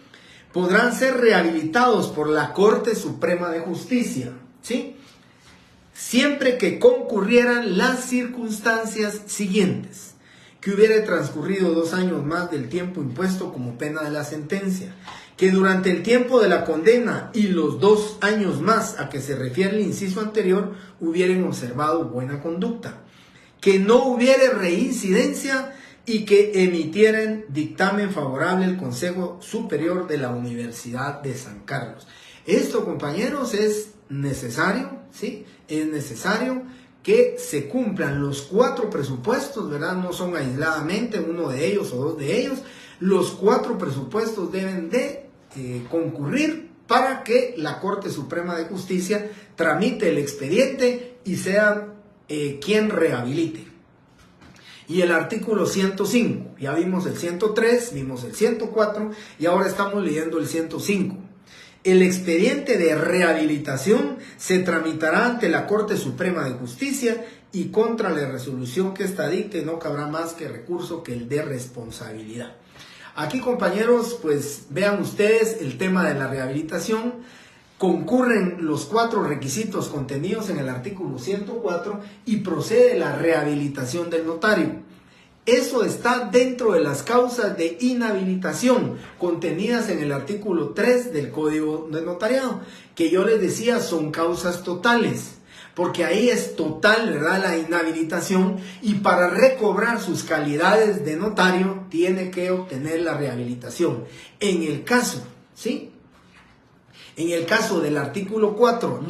podrán ser rehabilitados por la Corte Suprema de Justicia, ¿sí?, siempre que concurrieran las circunstancias siguientes: que hubiera transcurrido 2 años más del tiempo impuesto como pena de la sentencia, que durante el tiempo de la condena y los 2 años más a que se refiere el inciso anterior hubieran observado buena conducta, que no hubiera reincidencia y que emitieran dictamen favorable el Consejo Superior de la Universidad de San Carlos. Esto, compañeros, es necesario, ¿sí? Es necesario que se cumplan los 4 presupuestos, ¿verdad? No son aisladamente uno de ellos o 2 de ellos. Los 4 presupuestos deben de concurrir para que la Corte Suprema de Justicia tramite el expediente y sea quien rehabilite. Y el artículo 105, ya vimos el 103, vimos el 104 y ahora estamos leyendo el 105. El expediente de rehabilitación se tramitará ante la Corte Suprema de Justicia y contra la resolución que ésta dicte no cabrá más que recurso que el de responsabilidad. Aquí, compañeros, pues vean ustedes el tema de la rehabilitación. Concurren los 4 requisitos contenidos en el artículo 104 y procede la rehabilitación del notario. Eso está dentro de las causas de inhabilitación contenidas en el artículo 3 del Código de Notariado, que yo les decía son causas totales, porque ahí es total, ¿verdad?, la inhabilitación, y para recobrar sus calidades de notario tiene que obtener la rehabilitación. En el caso, ¿sí?, en el caso del artículo 4,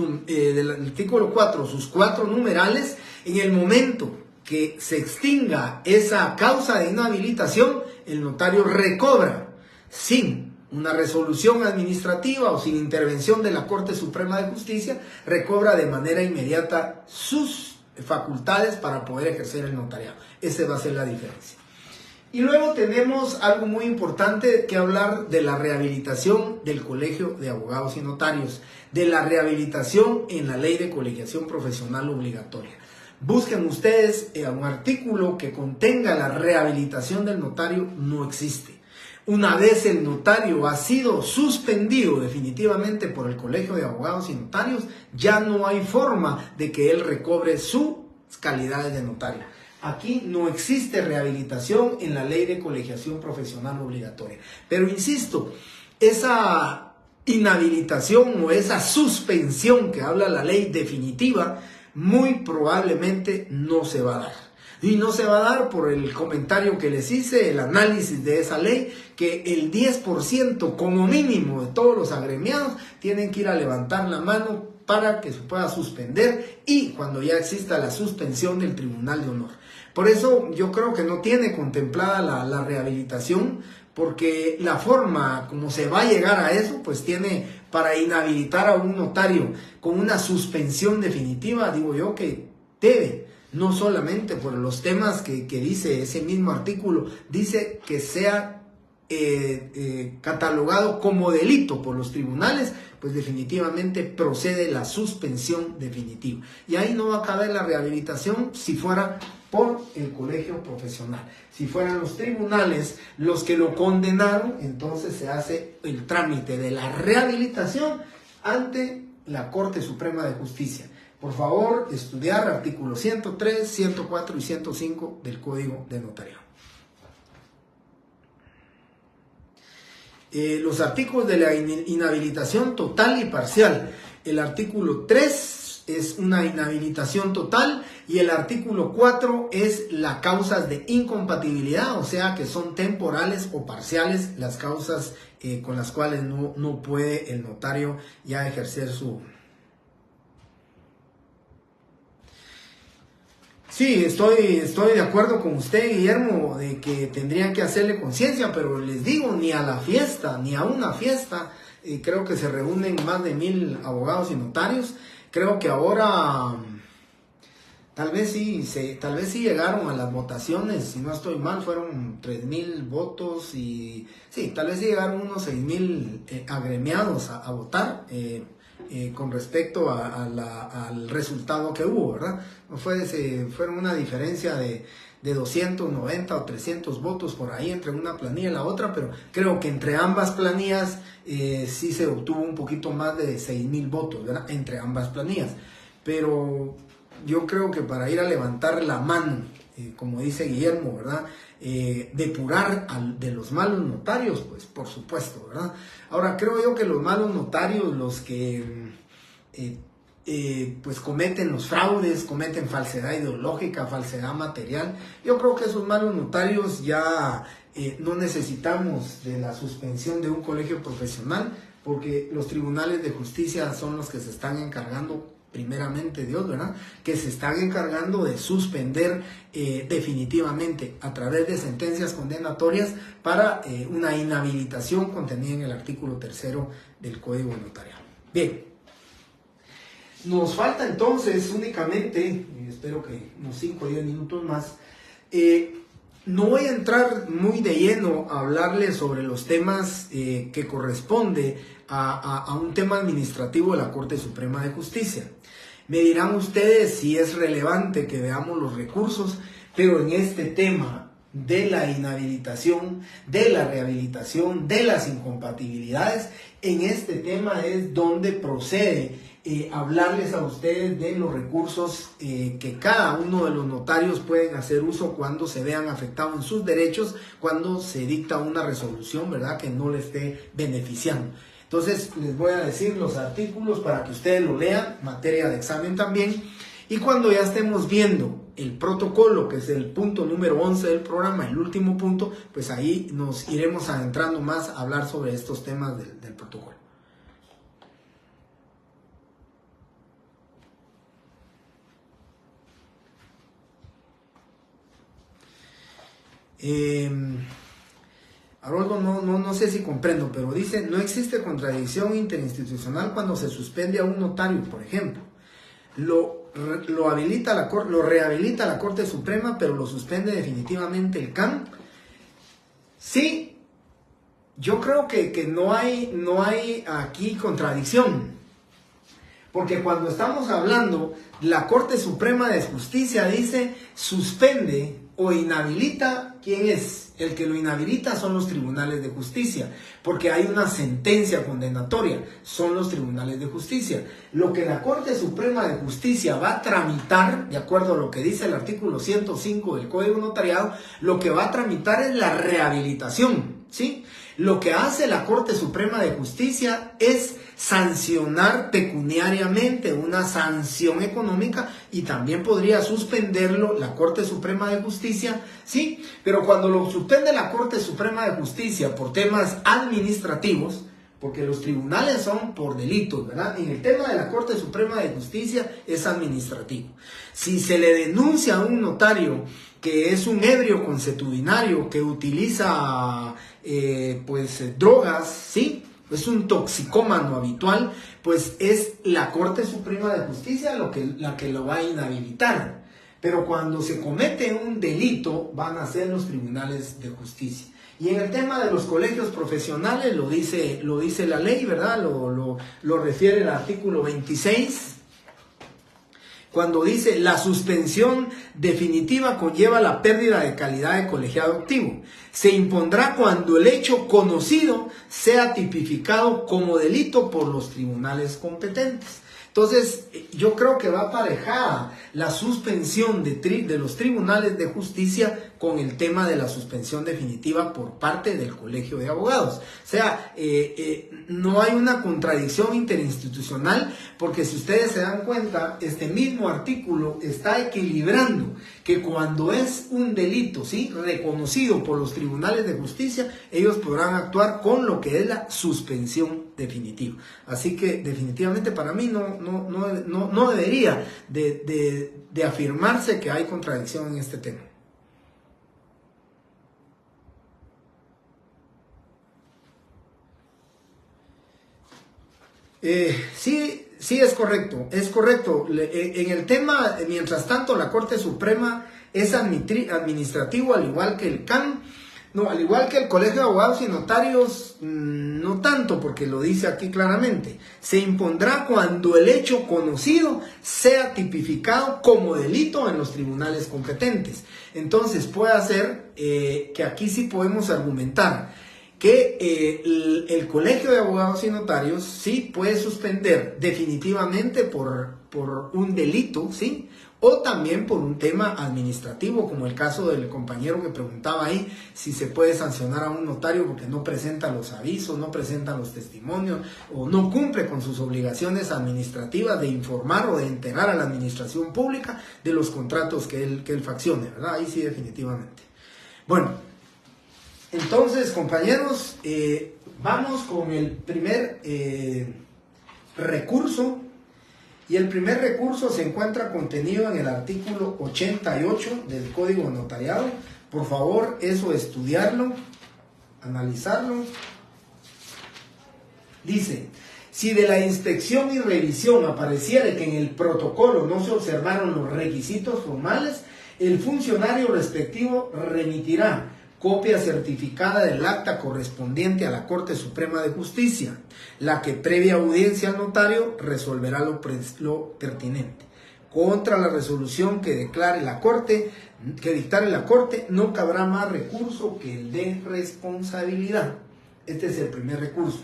sus 4 numerales, en el momento que se extinga esa causa de inhabilitación, el notario recobra sin una resolución administrativa o sin intervención de la Corte Suprema de Justicia, recobra de manera inmediata sus facultades para poder ejercer el notariado. Esa va a ser la diferencia. Y luego tenemos algo muy importante que hablar de la rehabilitación del Colegio de Abogados y Notarios, de la rehabilitación en la Ley de Colegiación Profesional Obligatoria. Busquen ustedes un artículo que contenga la rehabilitación del notario, no existe. Una vez el notario ha sido suspendido definitivamente por el Colegio de Abogados y Notarios, ya no hay forma de que él recobre sus calidades de notario. Aquí no existe rehabilitación en la Ley de Colegiación Profesional Obligatoria. Pero insisto, esa inhabilitación o esa suspensión que habla la ley definitiva, muy probablemente no se va a dar. Y no se va a dar por el comentario que les hice, el análisis de esa ley, que el 10% como mínimo de todos los agremiados tienen que ir a levantar la mano para que se pueda suspender y cuando ya exista la suspensión del Tribunal de Honor. Por eso yo creo que no tiene contemplada la rehabilitación, porque la forma como se va a llegar a eso, pues tiene para inhabilitar a un notario con una suspensión definitiva, digo yo que debe, no solamente por los temas que dice ese mismo artículo, dice que sea catalogado como delito por los tribunales, pues definitivamente procede la suspensión definitiva. Y ahí no va a caber la rehabilitación si fuera por el colegio profesional. Si fueran los tribunales los que lo condenaron, entonces se hace el trámite de la rehabilitación ante la Corte Suprema de Justicia. Por favor, estudiar artículos 103, 104 y 105 del Código de Notariado. Los artículos de la inhabilitación total y parcial. El artículo 3 es una inhabilitación total y el artículo 4 es las causas de incompatibilidad, o sea que son temporales o parciales las causas con las cuales no puede el notario ya ejercer su... Sí, estoy de acuerdo con usted, Guillermo, de que tendrían que hacerle conciencia, pero les digo, ni a la fiesta, ni a una fiesta, creo que se reúnen más de 1000 abogados y notarios. Creo que ahora, tal vez sí llegaron a las votaciones, si no estoy mal, fueron 3000 votos y sí, tal vez sí llegaron unos 6000 agremiados a votar. Con respecto al resultado que hubo, ¿verdad? Fueron una diferencia de 290 o 300 votos por ahí entre una planilla y la otra, pero creo que entre ambas planillas sí se obtuvo un poquito más de 6000 votos, ¿verdad? Entre ambas planillas. Pero yo creo que para ir a levantar la mano como dice Guillermo, ¿verdad? Depurar de los malos notarios, pues por supuesto, ¿verdad? Ahora, creo yo que los malos notarios, los que pues cometen los fraudes, cometen falsedad ideológica, falsedad material, yo creo que esos malos notarios ya no necesitamos de la suspensión de un colegio profesional, porque los tribunales de justicia son los que se están encargando, primeramente Dios, ¿verdad? Que se están encargando de suspender definitivamente a través de sentencias condenatorias para una inhabilitación contenida en el artículo 3º del Código Notarial. Bien, nos falta entonces únicamente, espero que unos 5 o 10 minutos más, no voy a entrar muy de lleno a hablarles sobre los temas que corresponde a un tema administrativo de la Corte Suprema de Justicia. Me dirán ustedes si es relevante que veamos los recursos, pero en este tema de la inhabilitación, de la rehabilitación, de las incompatibilidades, en este tema es donde procede hablarles a ustedes de los recursos que cada uno de los notarios pueden hacer uso cuando se vean afectados en sus derechos, cuando se dicta una resolución, ¿verdad?, que no les esté beneficiando. Entonces les voy a decir los artículos para que ustedes lo lean, materia de examen también, y cuando ya estemos viendo el protocolo, que es el punto número 11 del programa, el último punto, pues ahí nos iremos adentrando más a hablar sobre estos temas del protocolo. Haroldo, no sé si comprendo, pero dice, no existe contradicción interinstitucional cuando se suspende a un notario, por ejemplo. Lo rehabilita la Corte Suprema, pero lo suspende definitivamente el CAN. Sí, yo creo que no hay aquí contradicción. Porque cuando estamos hablando, la Corte Suprema de Justicia dice, suspende o inhabilita. ¿Quién es? El que lo inhabilita son los tribunales de justicia, porque hay una sentencia condenatoria, son los tribunales de justicia. Lo que la Corte Suprema de Justicia va a tramitar, de acuerdo a lo que dice el artículo 105 del Código Notariado, lo que va a tramitar es la rehabilitación, ¿sí? Lo que hace la Corte Suprema de Justicia es sancionar pecuniariamente, una sanción económica, y también podría suspenderlo la Corte Suprema de Justicia, sí, pero cuando lo suspende la Corte Suprema de Justicia por temas administrativos, porque los tribunales son por delitos, ¿verdad? En el tema de la Corte Suprema de Justicia es administrativo. Si se le denuncia a un notario que es un ebrio consuetudinario, que utiliza drogas, ¿sí?, es un toxicómano habitual, pues es la Corte Suprema de Justicia la que lo va a inhabilitar. Pero cuando se comete un delito, van a ser los tribunales de justicia. Y en el tema de los colegios profesionales, lo dice la ley, ¿verdad? Lo refiere el artículo 26. Cuando dice, la suspensión definitiva conlleva la pérdida de calidad de colegiado activo. Se impondrá cuando el hecho conocido sea tipificado como delito por los tribunales competentes. Entonces, yo creo que va aparejada la suspensión de los tribunales de justicia con el tema de la suspensión definitiva por parte del Colegio de Abogados. O sea, no hay una contradicción interinstitucional, porque si ustedes se dan cuenta, este mismo artículo está equilibrando que cuando es un delito, ¿sí?, reconocido por los tribunales de justicia, ellos podrán actuar con lo que es la suspensión definitiva. Así que definitivamente para mí no debería de afirmarse que hay contradicción en este tema. Sí, es correcto. En el tema, mientras tanto, la Corte Suprema es administrativo, al igual que el CAN, no, al igual que el Colegio de Abogados y Notarios, no tanto, porque lo dice aquí claramente. Se impondrá cuando el hecho conocido sea tipificado como delito en los tribunales competentes. Entonces, puede ser que aquí sí podemos argumentar que el Colegio de Abogados y Notarios sí puede suspender definitivamente por un delito, ¿sí? O también por un tema administrativo, como el caso del compañero que preguntaba ahí, si se puede sancionar a un notario porque no presenta los avisos, no presenta los testimonios, o no cumple con sus obligaciones administrativas de informar o de enterar a la administración pública de los contratos que él faccione, ¿verdad? Ahí sí, definitivamente. Bueno, entonces, compañeros, vamos con el primer recurso. Y el primer recurso se encuentra contenido en el artículo 88 del Código Notariado. Por favor, eso estudiarlo, analizarlo. Dice, si de la inspección y revisión apareciera que en el protocolo no se observaron los requisitos formales, el funcionario respectivo remitirá copia certificada del acta correspondiente a la Corte Suprema de Justicia, la que previa audiencia al notario resolverá lo pertinente. Contra la resolución que dictare la Corte, no cabrá más recurso que el de responsabilidad. Este es el primer recurso.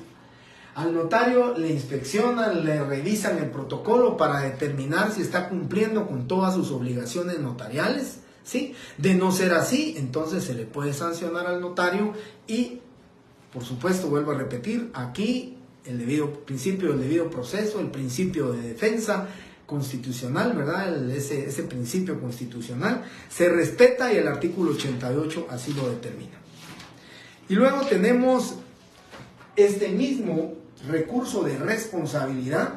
Al notario le inspeccionan, le revisan el protocolo para determinar si está cumpliendo con todas sus obligaciones notariales, ¿sí? De no ser así, entonces se le puede sancionar al notario y, por supuesto, vuelvo a repetir, aquí el principio del debido proceso, el principio de defensa constitucional, ¿verdad? Ese principio constitucional se respeta y el artículo 88 así lo determina. Y luego tenemos este mismo recurso de responsabilidad.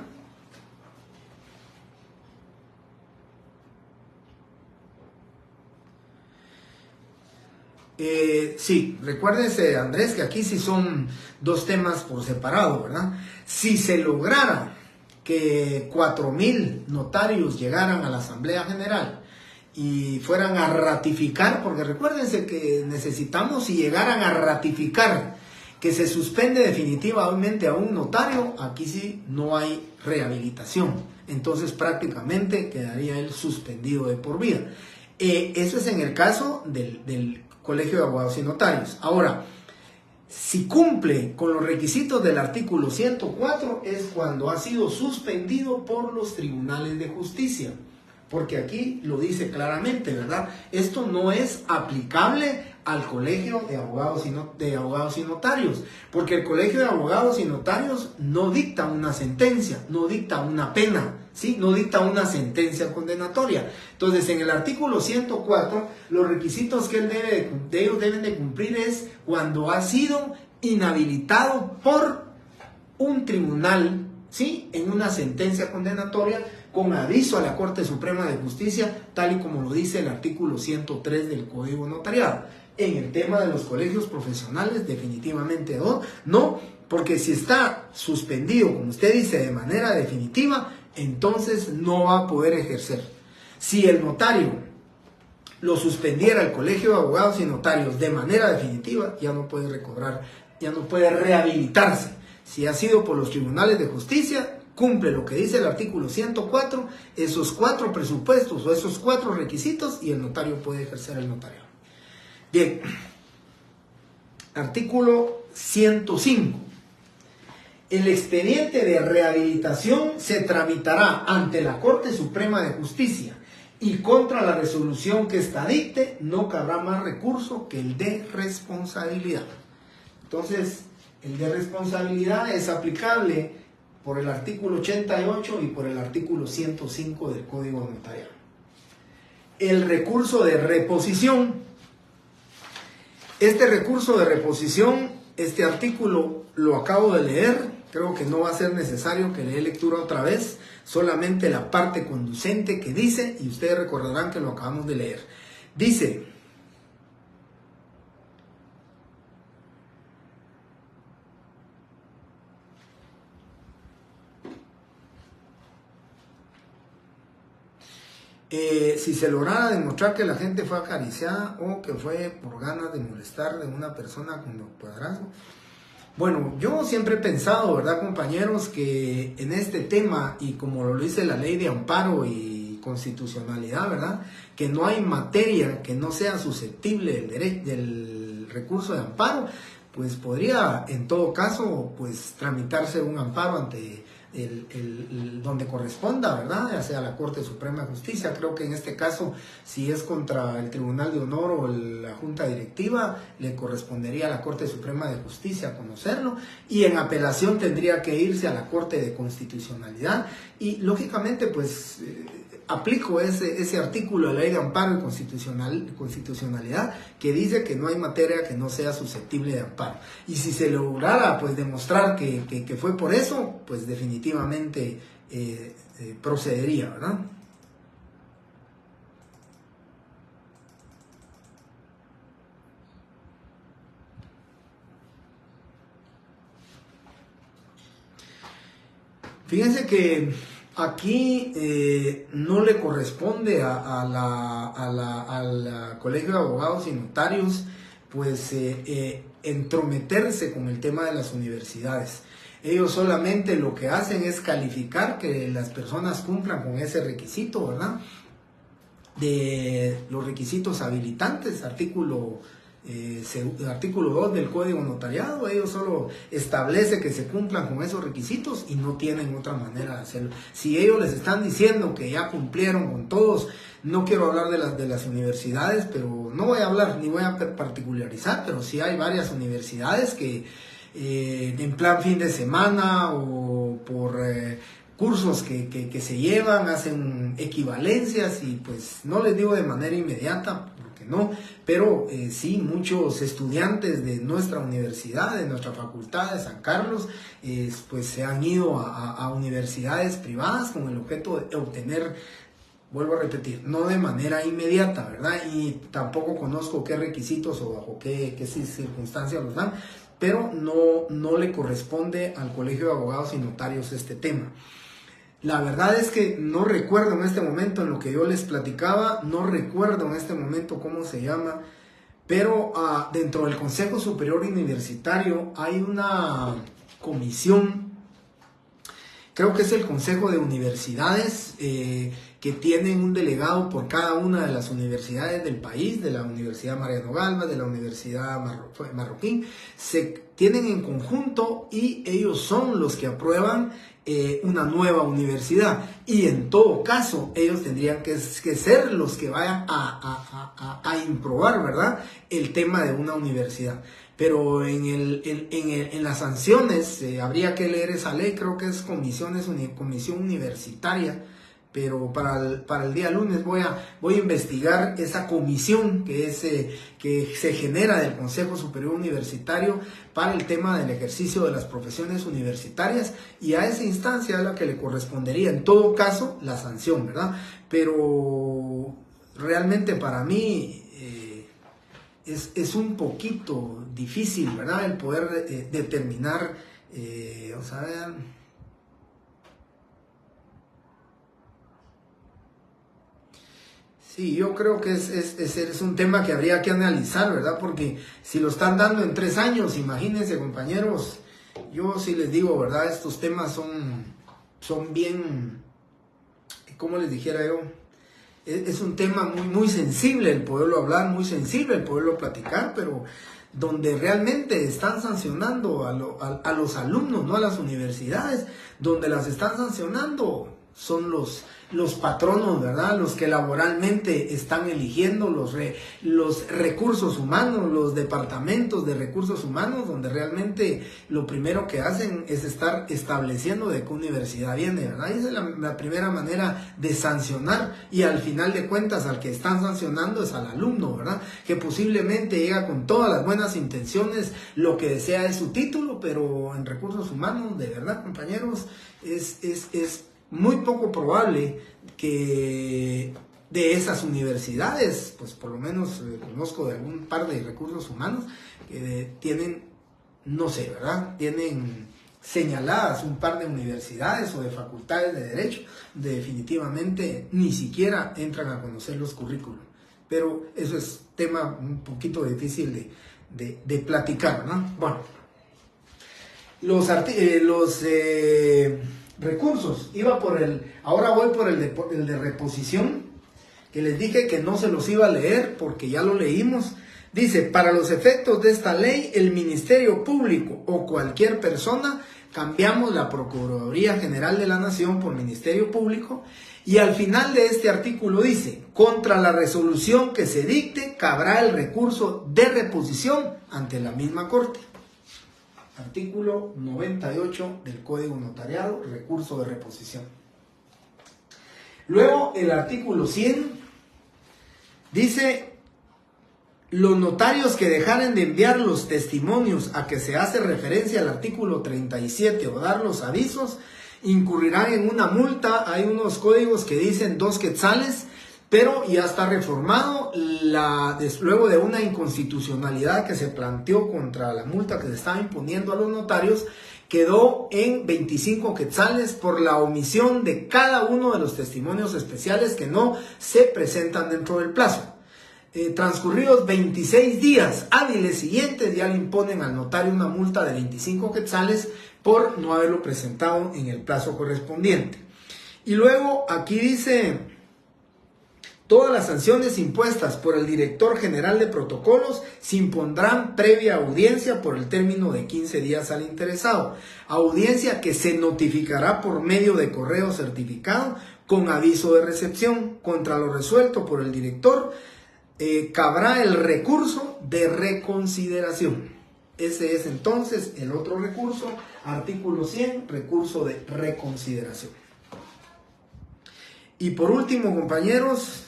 Sí, recuérdense, Andrés, que aquí sí son dos temas por separado, ¿verdad? Si se lograra que 4,000 notarios llegaran a la Asamblea General y fueran a ratificar, porque recuérdense que necesitamos, si llegaran a ratificar que se suspende definitivamente a un notario, aquí sí no hay rehabilitación, entonces prácticamente quedaría él suspendido de por vida. Eso es en el caso del Colegio de Abogados y Notarios. Ahora, si cumple con los requisitos del artículo 104 es cuando ha sido suspendido por los tribunales de justicia, porque aquí lo dice claramente, ¿verdad? Esto no es aplicable al Colegio de Abogados y Notarios, porque el Colegio de Abogados y Notarios no dicta una sentencia, no dicta una pena, ¿sí? No dicta una sentencia condenatoria. Entonces, en el artículo 104, los requisitos que ellos deben de cumplir es cuando ha sido inhabilitado por un tribunal, ¿sí? En una sentencia condenatoria con aviso a la Corte Suprema de Justicia, tal y como lo dice el artículo 103 del Código Notariado. En el tema de los colegios profesionales, definitivamente no, porque si está suspendido, como usted dice, de manera definitiva, entonces no va a poder ejercer. Si el notario lo suspendiera el Colegio de Abogados y Notarios de manera definitiva, ya no puede recobrar, ya no puede rehabilitarse. Si ha sido por los tribunales de justicia, cumple lo que dice el artículo 104, esos 4 presupuestos o esos 4 requisitos y el notario puede ejercer el notariado. Bien, artículo 105. El expediente de rehabilitación se tramitará ante la Corte Suprema de Justicia y contra la resolución que ésta dicte no cabrá más recurso que el de responsabilidad. Entonces, el de responsabilidad es aplicable por el artículo 88 y por el artículo 105 del Código Notarial. El recurso de reposición. Este recurso de reposición, este artículo lo acabo de leer, creo que no va a ser necesario que le dé lectura otra vez, solamente la parte conducente que dice, y ustedes recordarán que lo acabamos de leer. Dice: si se lograra demostrar que la gente fue acariciada o que fue por ganas de molestar de una persona con padrastro. Bueno, yo siempre he pensado, ¿verdad, compañeros?, que en este tema, y como lo dice la ley de amparo y constitucionalidad, ¿verdad?, que no hay materia que no sea susceptible del recurso de amparo. pues podría en todo caso pues tramitarse un amparo ante donde corresponda, ¿verdad? Ya sea la Corte Suprema de Justicia. Creo que en este caso, si es contra el Tribunal de Honor o la Junta Directiva, le correspondería a la Corte Suprema de Justicia conocerlo, y en apelación tendría que irse a la Corte de Constitucionalidad, y lógicamente pues aplico ese artículo de la Ley de Amparo y Constitucionalidad, que dice que no hay materia que no sea susceptible de amparo. Y si se lograra pues demostrar que fue por eso, pues definitivamente procedería, ¿verdad? Fíjense que aquí no le corresponde al Colegio de Abogados y Notarios pues entrometerse con el tema de las universidades. Ellos solamente lo que hacen es calificar que las personas cumplan con ese requisito, ¿verdad? De los requisitos habilitantes, artículo 2 del Código Notariado. Ellos solo establece que se cumplan con esos requisitos y no tienen otra manera de hacerlo. Si ellos les están diciendo que ya cumplieron con todos, no quiero hablar de las universidades, pero no voy a hablar ni voy a particularizar, pero sí hay varias universidades que en plan fin de semana o por cursos que se llevan, hacen equivalencias, y pues no les digo de manera inmediata, porque no, pero sí muchos estudiantes de nuestra universidad, de nuestra facultad de San Carlos, pues se han ido a universidades privadas con el objeto de obtener, vuelvo a repetir, no de manera inmediata, ¿verdad? Y tampoco conozco qué requisitos o bajo qué circunstancias los dan, pero no le corresponde al Colegio de Abogados y Notarios este tema. La verdad es que no recuerdo en este momento, en lo que yo les platicaba, no recuerdo en este momento cómo se llama, pero dentro del Consejo Superior Universitario hay una comisión, creo que es el Consejo de Universidades, que tienen un delegado por cada una de las universidades del país, de la Universidad Mariano Galvez, de la Universidad Marroquín, se tienen en conjunto y ellos son los que aprueban una nueva universidad, y en todo caso ellos tendrían que ser los que vayan a improbar, ¿verdad?, el tema de una universidad. Pero en las sanciones habría que leer esa ley, creo que es comisión universitaria, pero para el día lunes voy a investigar esa comisión que se genera del Consejo Superior Universitario para el tema del ejercicio de las profesiones universitarias, y a esa instancia es la que le correspondería en todo caso la sanción, ¿verdad? Pero realmente para mí es un poquito difícil, ¿verdad?, el poder determinar, o sea, sí, yo creo que es un tema que habría que analizar, ¿verdad? Porque si lo están dando en 3 años, imagínense, compañeros, yo sí les digo, ¿verdad? Estos temas son bien, ¿cómo les dijera yo? Es un tema muy, muy sensible el poderlo hablar, muy sensible el poderlo platicar, pero donde realmente están sancionando a los alumnos, no a las universidades, donde las están sancionando son los patronos, ¿verdad?, los que laboralmente están eligiendo los recursos humanos, los departamentos de recursos humanos, donde realmente lo primero que hacen es estar estableciendo de qué universidad viene, ¿verdad? Y esa es la primera manera de sancionar, y al final de cuentas al que están sancionando es al alumno, ¿verdad?, que posiblemente llega con todas las buenas intenciones, lo que desea es su título, pero en recursos humanos, de verdad, compañeros, es muy poco probable que de esas universidades, pues por lo menos conozco de algún par de recursos humanos que tienen, no sé, ¿verdad?, tienen señaladas un par de universidades o de facultades de derecho, definitivamente ni siquiera entran a conocer los currículos. Pero eso es tema un poquito difícil de platicar, ¿no? Bueno, los recursos, ahora voy por el de reposición, que les dije que no se los iba a leer porque ya lo leímos, Dice, para los efectos de esta ley, el Ministerio Público o cualquier persona, cambiamos la Procuraduría General de la Nación por Ministerio Público, y al final de este artículo dice, contra la resolución que se dicte, cabrá el recurso de reposición ante la misma Corte. Artículo 98 del Código Notariado, recurso de reposición. Luego, el artículo 100 dice, los notarios que dejaren de enviar los testimonios a que se hace referencia al artículo 37 o dar los avisos, incurrirán en una multa. Hay unos códigos que dicen 2 quetzales, pero ya está reformado. Luego de una inconstitucionalidad que se planteó contra la multa que se estaba imponiendo a los notarios, quedó en 25 quetzales por la omisión de cada uno de los testimonios especiales que no se presentan dentro del plazo. Transcurridos 26 días hábiles siguientes, ya le imponen al notario una multa de 25 quetzales por no haberlo presentado en el plazo correspondiente. Y luego aquí dice, todas las sanciones impuestas por el director general de protocolos se impondrán previa audiencia por el término de 15 días al interesado. Audiencia que se notificará por medio de correo certificado con aviso de recepción. Contra lo resuelto por el director, cabrá el recurso de reconsideración. Ese es entonces el otro recurso, artículo 100, recurso de reconsideración. Y por último, compañeros,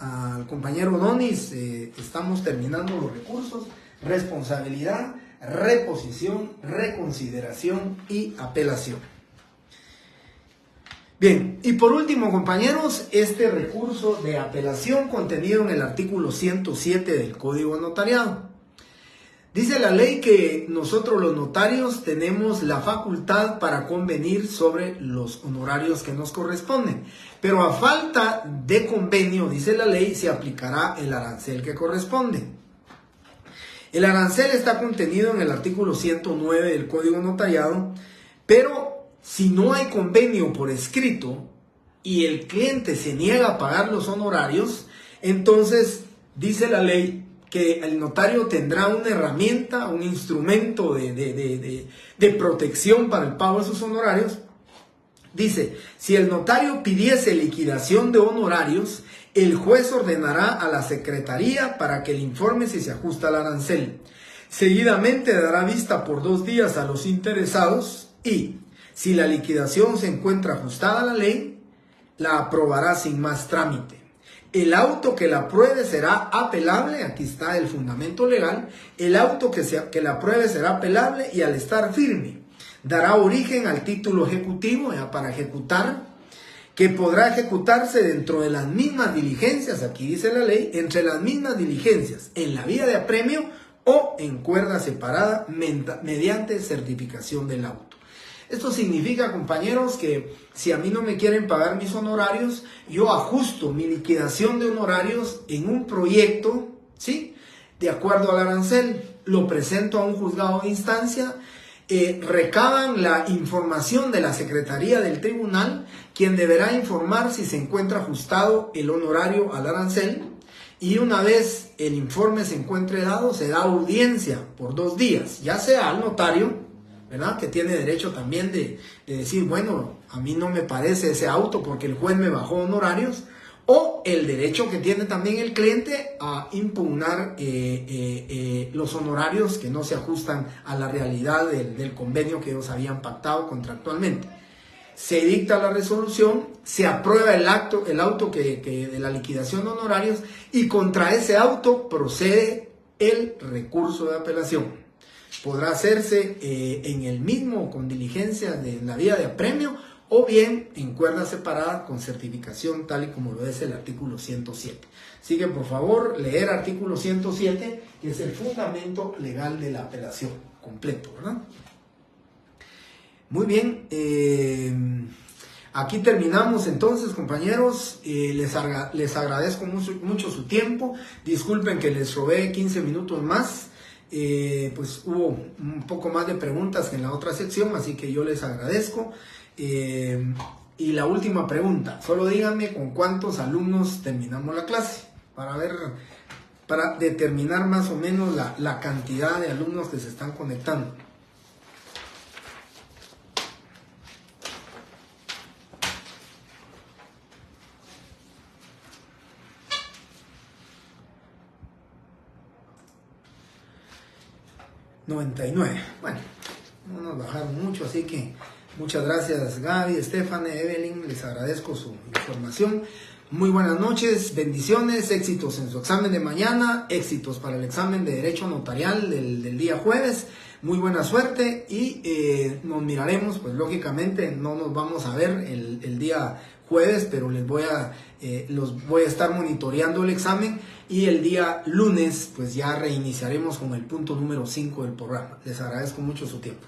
al compañero Donis, estamos terminando los recursos, responsabilidad, reposición, reconsideración y apelación. Bien, y por último, compañeros, este recurso de apelación contenido en el artículo 107 del Código Notariado. Dice la ley que nosotros los notarios tenemos la facultad para convenir sobre los honorarios que nos corresponden, pero a falta de convenio, dice la ley, se aplicará el arancel que corresponde. El arancel está contenido en el artículo 109 del Código Notariado, pero si no hay convenio por escrito y el cliente se niega a pagar los honorarios, entonces dice la ley que el notario tendrá una herramienta, un instrumento de protección para el pago de sus honorarios. Dice, si el notario pidiese liquidación de honorarios, el juez ordenará a la secretaría para que le informe si se ajusta al arancel. Seguidamente dará vista por 2 días a los interesados y, si la liquidación se encuentra ajustada a la ley, la aprobará sin más trámite. El auto que la apruebe será apelable, aquí está el fundamento legal, el auto que la apruebe será apelable y al estar firme, dará origen al título ejecutivo, ya para ejecutar, que podrá ejecutarse dentro de las mismas diligencias, aquí dice la ley, entre las mismas diligencias, en la vía de apremio o en cuerda separada mediante certificación del auto. Esto significa, compañeros, que si a mí no me quieren pagar mis honorarios, yo ajusto mi liquidación de honorarios en un proyecto, ¿sí?, de acuerdo al arancel, lo presento a un juzgado de instancia, recaban la información de la Secretaría del Tribunal, quien deberá informar si se encuentra ajustado el honorario al arancel, y una vez el informe se encuentre dado, se da audiencia por 2 días, ya sea al notario, ¿verdad?, que tiene derecho también de decir, bueno, a mí no me parece ese auto porque el juez me bajó honorarios, o el derecho que tiene también el cliente a impugnar los honorarios que no se ajustan a la realidad del convenio que ellos habían pactado contractualmente. Se dicta la resolución, se aprueba el auto de la liquidación de honorarios, y contra ese auto procede el recurso de apelación. Podrá hacerse en el mismo con diligencia en la vía de apremio o bien en cuerda separada con certificación, tal y como lo es el artículo 107. Así que, por favor, leer artículo 107, que es el fundamento legal de la apelación completo, ¿verdad? Muy bien, aquí terminamos entonces, compañeros. Les agradezco mucho su tiempo. Disculpen que les robé 15 minutos más. Pues hubo un poco más de preguntas que en la otra sección, así que yo les agradezco. Y la última pregunta, solo díganme con cuántos alumnos terminamos la clase. para ver, para determinar más o menos la cantidad de alumnos que se están conectando. $99. Bueno, no nos bajaron mucho, así que muchas gracias Gaby, Estefane, Evelyn, les agradezco su información. Muy buenas noches, bendiciones, éxitos en su examen de mañana, éxitos para el examen de Derecho Notarial del día jueves, muy buena suerte y nos miraremos, pues lógicamente no nos vamos a ver el día jueves, pero los voy a estar monitoreando el examen y el día lunes pues ya reiniciaremos con el punto número 5 del programa. Les agradezco mucho su tiempo.